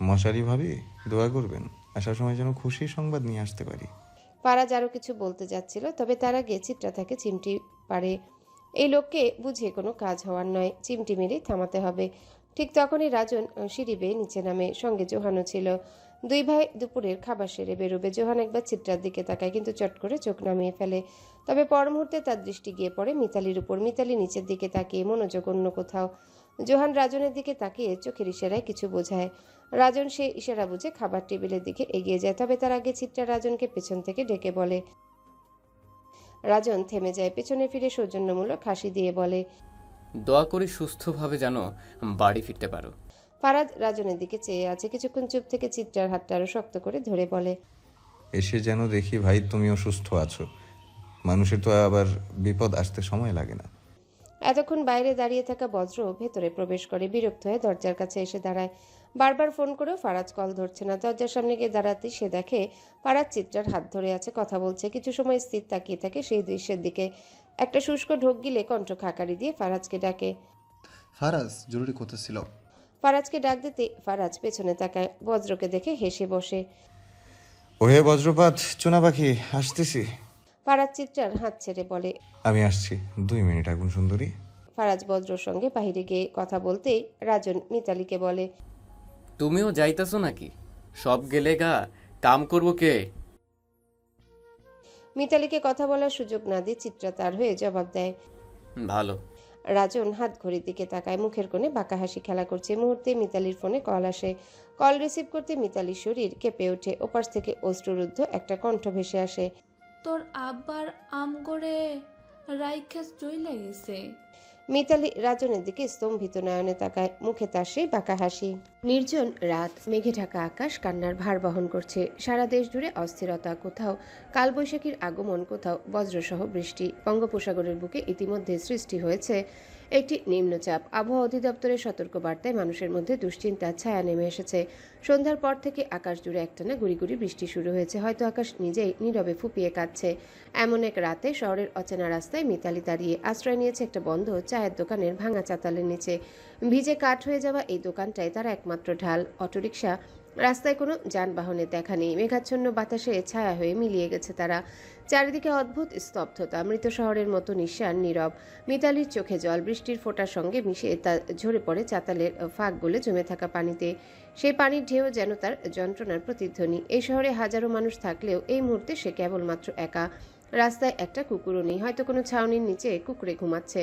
মশারি ভাবি, দোয়া করবেন আসার সময় যেন খুশির সংবাদ নিয়ে আসতে পারি। ফারাজ আরও কিছু বলতে যাচ্ছিল, তবে তার আগে চিত্রা তাকে চিমটি পারে। এই লোককে বুঝিয়ে কোনো কাজ হওয়ার নয়, চিমটি মেরেই থামাতে হবে। ঠিক তখনই রাজন সিঁড়ি বেয়ে নিচে নামে, সঙ্গে জোহানও ছিল। দুই ভাই দুপুরের খাবার সেরে বেরোবে। জোহান একবার চিত্রার দিকে তাকায়, কিন্তু চট করে চোখ নামিয়ে ফেলে। তবে পর মুহূর্তে তার দৃষ্টি গিয়ে পড়ে মিতালির উপর। মিতালি নিচের দিকে তাকিয়ে, মনোযোগ অন্য কোথাও। জোহান রাজনের দিকে তাকিয়ে চোখের ইশারায় কিছু বোঝায়। রাজন সে ইশারা বুঝে খাবার টেবিলের দিকে এগিয়ে যায়। তবে তার আগে চিত্রা রাজনকে পেছন থেকে ডেকে বলে। রাজন থেমে যায়, পেছনে ফিরে সৌজন্যমূলক হাসি দিয়ে বলে, দোয়া করি সুস্থভাবে যেন বাড়ি ফিরতে পারো। ফারাজ রাজনের দিকে চেয়ে আছে। কিছুক্ষণ চুপ থেকে চিত্রার হাতটা আরো শক্ত করে ধরে বলে, এসে যেন দেখি ভাই তুমিও সুস্থ আছো। মানুষের তো আবার বিপদ আসতে সময় লাগে না। এতক্ষণ বাইরে দাঁড়িয়ে থাকা বজ্র ভেতরে প্রবেশ করে। বিরক্ত হয়ে দরজার কাছে এসে দাঁড়ায়। বারবার ফোন করেও ফারাজ কল ধরছে না। দরজার সামনে গিয়ে দাঁড়াতেই সে দেখে ফারাজ চিত্রার হাত ধরে আছে, কথা বলছে। কিছু সময় স্থির তাকিয়ে থাকে সেই দৃশ্যের দিকে। একটা শুষ্ক ঢোক গিলে কণ্ঠ খাকারি দিয়ে ফারাজকে ডাকে। ফারাজ, জরুরি কথা ছিল। ফারাজকে ডাক দিতে ফারাজ পেছনে তাকায়। বজ্রকে দেখে হেসে বসে। ওহে বজ্রপাত চুনা পাখি, আসতেছি। ফারাজ চিত্রার হাত ছেড়ে বলে, আমি আসছি, 2 মিনিট আগুন সুন্দরী। ফারাজ বজ্রর সঙ্গে বাহিরে গিয়ে কথা বলতেই রাজন মিতালিকে বলে, তুমিও যাইতেছো নাকি? সব গেলে গা কাম করবো কে? মিতালিকে কথা বলার সুযোগ না দিয়ে চিত্রা তার হয়ে জবাব দেয়, ভালো। রাজন হাত ঘড়ির দিকে তাকায়। মুখের কোণে বাঁকা হাসি খেলা করছে। মুহূর্তে মিতালির ফোনে কল আসে। কল রিসিভ করতে মিতালির শরীর কেঁপে ওঠে। ওপাশ থেকে অশ্রুরুদ্ধ একটা কণ্ঠ ভেসে আসে, তোর আব্বার আম করে রাইখাস চইলা গেছে। মিতালি রাজনের দিকে স্তম্ভিত নয়নে তাকায়। মুখে তার সেই বাঁকা হাসি। নির্জন রাত, মেঘে ঢাকা আকাশ কান্নার ভার বহন করছে। সারা দেশ জুড়ে অস্থিরতা। কোথাও কালবৈশাখীর আগমন, কোথাও বজ্রসহ বৃষ্টি। বঙ্গোপসাগরের বুকে ইতিমধ্যে সৃষ্টি হয়েছে একটি নিম্নচাপ। আবহাওয়া অধিদপ্তরের সতর্ক বার্তায় মানুষের মধ্যে দুশ্চিন্তার ছায়া নেমে এসেছে। সন্ধ্যার পর থেকে আকাশ জুড়ে একটানা গুড়ি গুড়ি বৃষ্টি শুরু হয়েছে। হয়তো আকাশ নিজেই নীরবে ফুপিয়ে কাঁদছে। এমন এক রাতে শহরের অচেনা রাস্তায় মিতালি দাঁড়িয়ে আশ্রয় নিয়েছে একটা বন্ধ চায়ের দোকানের ভাঙা চাতালের নিচে। ভিজে কাঠ হয়ে যাওয়া এই দোকানটাই তার একমাত্র ঢাল। অটোরিকশা, রাস্তায় কোনো যানবাহনের দেখা নেই। মেঘাচ্ছন্ন বাতাসে ছায়া হয়ে মিলিয়ে গেছে তারা। চারিদিকে অদ্ভুত স্তব্ধতা, মৃত শহরের মতো নিঃশ্বাস, নীরব। মিতালির চোখে জল বৃষ্টির ফোঁটার সঙ্গে মিশে তা ঝরে পড়ে চাতালের ফাঁক গলে জমে থাকা পানিতে। সেই পানির ঢেউ যেন তার যন্ত্রণার প্রতিধ্বনি। এই শহরে হাজারো মানুষ থাকলেও এই মুহূর্তে সে কেবলমাত্র একা। রাস্তায় একটা কুকুরও নেই। হয়তো কোনো ছাউনির নিচে কুকুরে ঘুমাচ্ছে।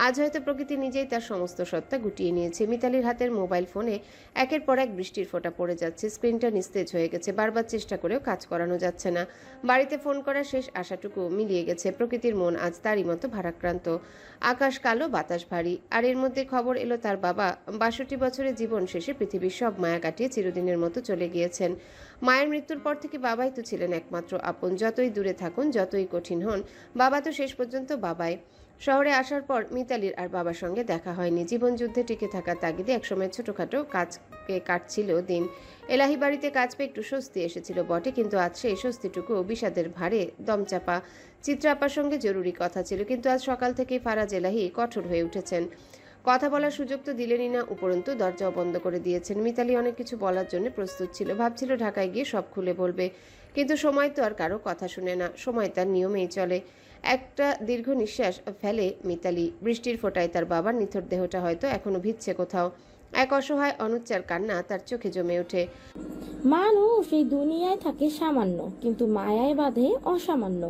আজ হয়তো প্রকৃতি নিজেই তার সমস্ত সত্তা গুটিয়ে নিয়েছে। মিতালির হাতের মোবাইল ফোনে একের পর এক বৃষ্টির ফোঁটা পড়ে যাচ্ছে। স্ক্রিনটা নিস্তেজ হয়ে গেছে। বারবার চেষ্টা করেও কাজ করানো যাচ্ছে না। বাড়িতে ফোন করার শেষ আশাটুকু মিলিয়ে গেছে। প্রকৃতির মন আজ তারই মতো ভারাক্রান্ত। আকাশ কালো, বাতাস ভারী। আর এর মধ্যে খবর এলো তার বাবা ৬২ বছরের জীবন শেষে পৃথিবীর সব মায়া কাটিয়ে চিরদিনের মতো চলে গিয়েছেন। মায়ের মৃত্যুর পর থেকে বাবাই তো ছিলেন একমাত্র আপন। যতই দূরে থাকুন, যতই কঠিন হন, বাবা তো শেষ পর্যন্ত বাবাই। শহরে আসার পর মিতালির আর বাবার সঙ্গে দেখা হয়নি। জীবন যুদ্ধে টিকে থাকার তাগিদে একসময় ছোটখাটো কাজকে কাটছিল দিন। এলাহি বাড়িতে কাজ পেয়ে একটু স্বস্তি এসেছিল বটে, কিন্তু আজ সেই স্বস্তিটুকু বিষাদের ভারে দমচাপা। চিত্রা আপার সঙ্গে জরুরি কথা ছিল, কিন্তু আজ সকাল থেকেই ফারাজ এলাহি কঠোর হয়ে উঠেছেন। কথা বলার সুযোগ তো দিলেনই না, উপরন্তু দরজাও বন্ধ করে দিয়েছেন। মিতালি অনেক কিছু বলার জন্য প্রস্তুত ছিল। ভাবছিল ঢাকায় গিয়ে সব খুলে বলবে, কিন্তু সময় তো আর কারো কথা শুনে না। সময় তার নিয়মেই চলে। একটা দীর্ঘ নিঃশ্বাস ফেলে মিতালি। বৃষ্টির ফোঁটায় তার বাবার নিথর দেহটা হয়তো এখনো ভিজছে কোথাও। এক অসহায় অনুচ্চার কান্না তার চোখে জমে ওঠে। মানুষ এই দুনিয়ায় থাকে সামান্য, কিন্তু মায়ায় বাঁধে অসামান্য।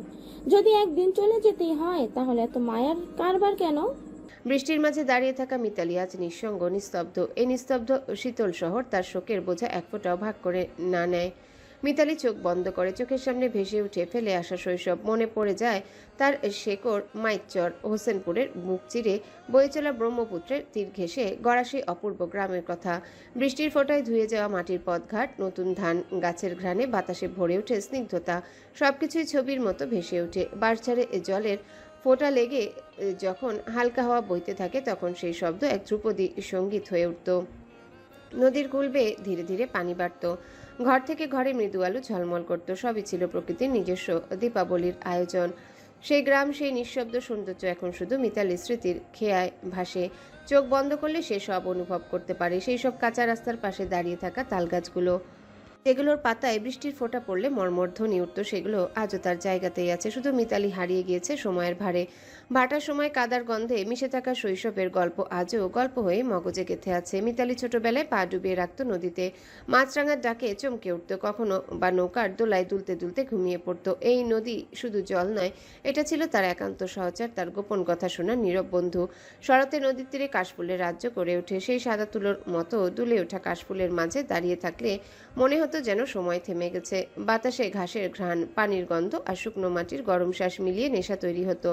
যদি একদিন চলে যেতেই হয়, তাহলে এত মায়ার কারবার কেন? বৃষ্টির মাঝে দাঁড়িয়ে থাকা মিতালি আজ নিঃসঙ্গ, নিস্তব্ধ। এই নিস্তব্ধ শীতল শহর তার শোকের বোঝা এক ফোঁটাও ভাগ করে না নেয়। মিতালি চোখ বন্ধ করে, চোখের সামনে ভেসে উঠে ফেলে আসা শৈশব। মনে পড়ে যায় তার শেকড় মাইকচর, হোসেনপুরের বুক চিরে বয়ে চলা ব্রহ্মপুত্রের তীর ঘেঁষে গড়া সেই অপূর্ব গ্রামের কথা। বৃষ্টির ফোঁটায় ধুয়ে যাওয়া মাটির পথঘাট, নতুন ধান গাছের ঘ্রাণে বাতাসে ভরে ওঠে স্নিগ্ধতা। সবকিছুই ছবির মতো ভেসে ওঠে। বাঁশঝাড়ে জলের ফোঁটা লেগে যখন হালকা হাওয়া বইতে থাকে, তখন সেই শব্দ এক ধ্রুপদী সঙ্গীত হয়ে উঠত। নদীর কূল বেয়ে ধীরে ধীরে পানি বাড়ত। ঘর থেকে ঘরে মৃদু আলো ঝলমল করত। সবই ছিল প্রকৃতির নিজস্ব দীপাবলির আয়োজন। সেই গ্রাম, সেই নিঃশব্দ সৌন্দর্য এখন শুধু মিতালির স্মৃতির খেয়ায় ভাসে। চোখ বন্ধ করলে সে সব অনুভব করতে পারে। সেই সব কাঁচা রাস্তার পাশে দাঁড়িয়ে থাকা তালগাছগুলো, যেগুলোর পাতায় বৃষ্টির ফোঁটা পড়লে মর্মর ধ্বনি উঠত, সেগুলো আজও তার জায়গাতেই আছে। শুধু মিতালি হারিয়ে গিয়েছে সময়ের ভারে। ভাটার সময় কাদার গন্ধে মিশে থাকা শৈশবের গল্প আজও গল্প হয়ে মগজে গেঁথে আছে। মিতালি ছোটবেলায় পা ডুবিয়ে রাখত নদীতে, মাছরাঙার ডাকে চমকে উঠত, কখনো বা নৌকার দোলায় দুলতে দুলতে ঘুমিয়ে পড়ত। এই নদী শুধু জল নয়, এটা ছিল তার একান্ত সহচর, তার গোপন কথা শোনার নীরব বন্ধু। শরতে নদীর তীরে কাশফুলের রাজ্য গড়ে ওঠে। সেই সাদা তুলোর মতো দুলে ওঠা কাশফুলের মাঝে দাঁড়িয়ে থাকলে মনে হতো যেন সময় থেমে গেছে। বাতাসে ঘাসের ঘ্রাণ, পানির গন্ধ আর শুকনো মাটির গরম শ্বাস মিলিয়ে নেশা তৈরি হতো।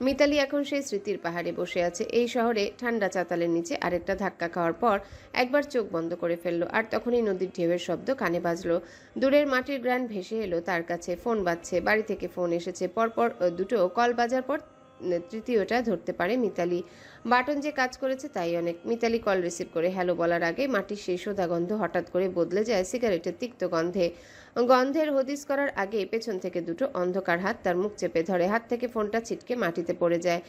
মিতালি এখন সেই স্মৃতির পাহাড়ে বসে আছে। এই শহরে ঠান্ডা চাতালের নিচে আরেকটা ধাক্কা খাওয়ার পর একবার চোখ বন্ধ করে ফেললো, আর তখনই নদীর ঢেউয়ের শব্দ কানে বাজলো। দূরের মাটির গ্রান ভেসে এলো তার কাছে। ফোন বাজছে, বাড়ি থেকে ফোন এসেছে। পরপর দুটো কল বাজার পর তৃতীয়টা ধরতে পারে মিতালি। বাটন যে কাজ করেছে তাই অনেক। মিতালি কল রিসিভ করে হ্যালো বলার আগে মাটির সেই সোদা গন্ধ হঠাৎ করে বদলে যায় সিগারেটের তিক্ত গন্ধে। গন্ধের হদিস করার আগে পেছন থেকে দুটো অন্ধকার হাত তার মুখ চেপে ধরে। হাত থেকে ফোনটা ছিটকে মাটিতে পড়ে যায়।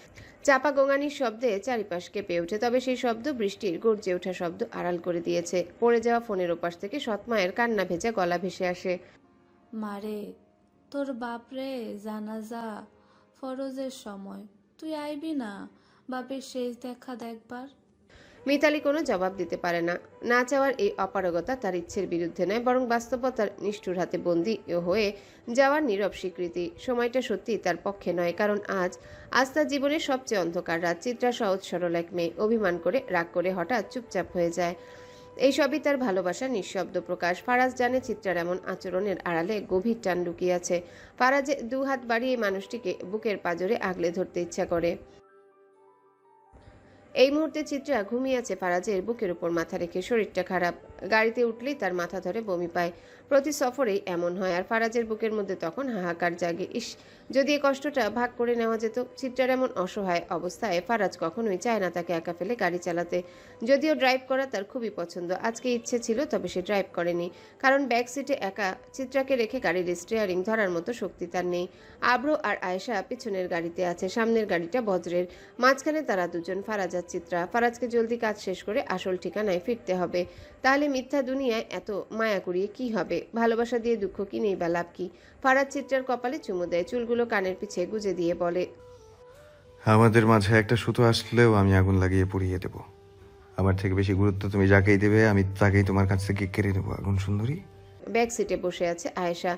চাপা গোঙানির শব্দে চারিপাশ কেঁপে ওঠে, তবে সেই শব্দ বৃষ্টির গর্জে ওঠা শব্দ আড়াল করে দিয়েছে। পড়ে যাওয়া ফোনের ওপাশ থেকে সৎমায়ের কান্না ভেজা গলা ভেসে আসে। মারে, তোর বাপরে জানাজা ফরজের সময়, তুই আইবি না বাপের শেষ দেখা দেখবার? মিতালি কোনো জবাব দিতে পারে না। না চাওয়ার এই অপারগতা তার ইচ্ছের বিরুদ্ধে নয়, বরং বাস্তবতার নিষ্ঠুর হাতে বন্দী হয়ে যাওয়ার নীরব স্বীকৃতি। সময়টা সত্যি তার পক্ষে নয়, কারণ আজ তার জীবনের সবচেয়ে অন্ধকার রাত। চিত্রা সহজ সরল এক মেয়ে, অভিমান করে রাগ করে হঠাৎ চুপচাপ হয়ে যায়। এই সবই তার ভালোবাসার নিঃশব্দ প্রকাশ। ফারাজ জানে চিত্রার এমন আচরণের আড়ালে গভীর টান লুকিয়ে আছে। ফারাজে দু হাত বাড়িয়ে মানুষটিকে বুকের পাঁজরে আগলে ধরতে ইচ্ছা করে। এই মুহূর্তে চিত্রা ঘুমিয়ে আছে ফারাজের বুকের উপর মাথা রেখে। শরীরটা খারাপ, গাড়িতে উঠলেই তার মাথা ধরে বমি পায়। প্রতি সফরেই এমন হয়, আর ফারাজের বুকের মধ্যে তখন হাহাকার জাগে। ইস, যদি এই কষ্টটা ভাগ করে নেওয়া যেত। চিত্রার এমন অসহায় অবস্থায় ফারাজ কখনোই চায় না তাকে একা ফেলে গাড়ি চালাতে। যদিও ড্রাইভ করা তার খুবই পছন্দ, আজকে ইচ্ছে ছিল, তবে সে ড্রাইভ করেনি, কারণ ব্যাক সিটে একা চিত্রাকে রেখে গাড়ির স্টিয়ারিং ধরার মতো শক্তি তার নেই। আব্র আর আয়েশা পিছনের গাড়িতে আছে, সামনের গাড়িটা বজ্রের, মাঝখানে তারা দুজন, ফারাজ আর চিত্রা। ফারাজকে জলদি কাজ শেষ করে আসল ঠিকানায় ফিরতে হবে, তাহলে মিথ্যা দুনিয়ায় এত মায়া করিয়ে কি হবে? ভালোবাসা দিয়ে দুঃখ কি নেই বা লাভ কি? ফারাজ চিত্রার কপালে চুমু দেয়, চুলগুলো কানের পিছে গুজে দিয়ে বলে, আমাদের মাঝে একটা সুতো আসলেও আমি আগুন লাগিয়ে পুড়িয়ে দেব। আমার থেকে বেশি গুরুত্ব তুমি যাকেই দেবে, আমি তাকেই তোমার কাছ থেকে কেড়ে নেবো। আগুন সুন্দরী। ব্যাক সিটে বসে আছে আয়েশা,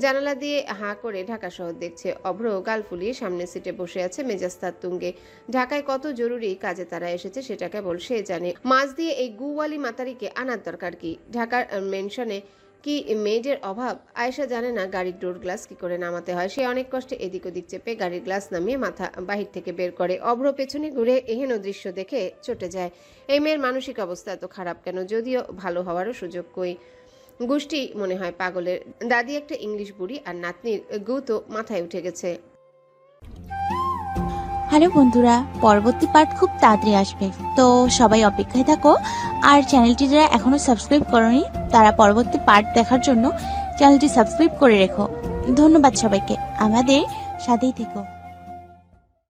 জানালা দিয়ে হাঁ করে ঢাকা শহর দেখছে। অভ্র গাল ফুলিয়ে সামনের সিটে বসে আছে, মেজাজ তার তুঙ্গে। ঢাকায় কত জরুরি কাজে তারা এসেছে সেটা কেবল সে জানে। মাছ দিয়ে এই গুওয়ালি মাতারিকে আনার দরকার কি? ঢাকার মেনশনে কি মেয়েদের অভাব? আয়েশা জানে না গাড়ির ডোর গ্লাস কি করে নামাতে হয়। সে অনেক কষ্টে এদিক ওদিক চেপে গাড়ির গ্লাস নামিয়ে মাথা বাহির থেকে বের করে। অভ্র পেছনে ঘুরে এহেন দৃশ্য দেখে চটে যায়। এই মেয়ের মানসিক অবস্থা এত খারাপ কেন? যদিও ভালো হওয়ারও সুযোগ কই। গোষ্ঠী মনে হয় পাগলের। দাদি একটা ইংলিশ বুড়ি, আর নাতনির গু তো মাথায় উঠে গেছে। হ্যালো বন্ধুরা, পরবর্তী পার্ট খুব তাড়াতাড়ি আসবে, তো সবাই অপেক্ষায় থাকো। আর চ্যানেলটি যারা এখনো সাবস্ক্রাইব করোনি তারা পরবর্তী পার্ট দেখার জন্য চ্যানেলটি সাবস্ক্রাইব করে রেখো। ধন্যবাদ সবাইকে, আমাদের সাথেই থেকো।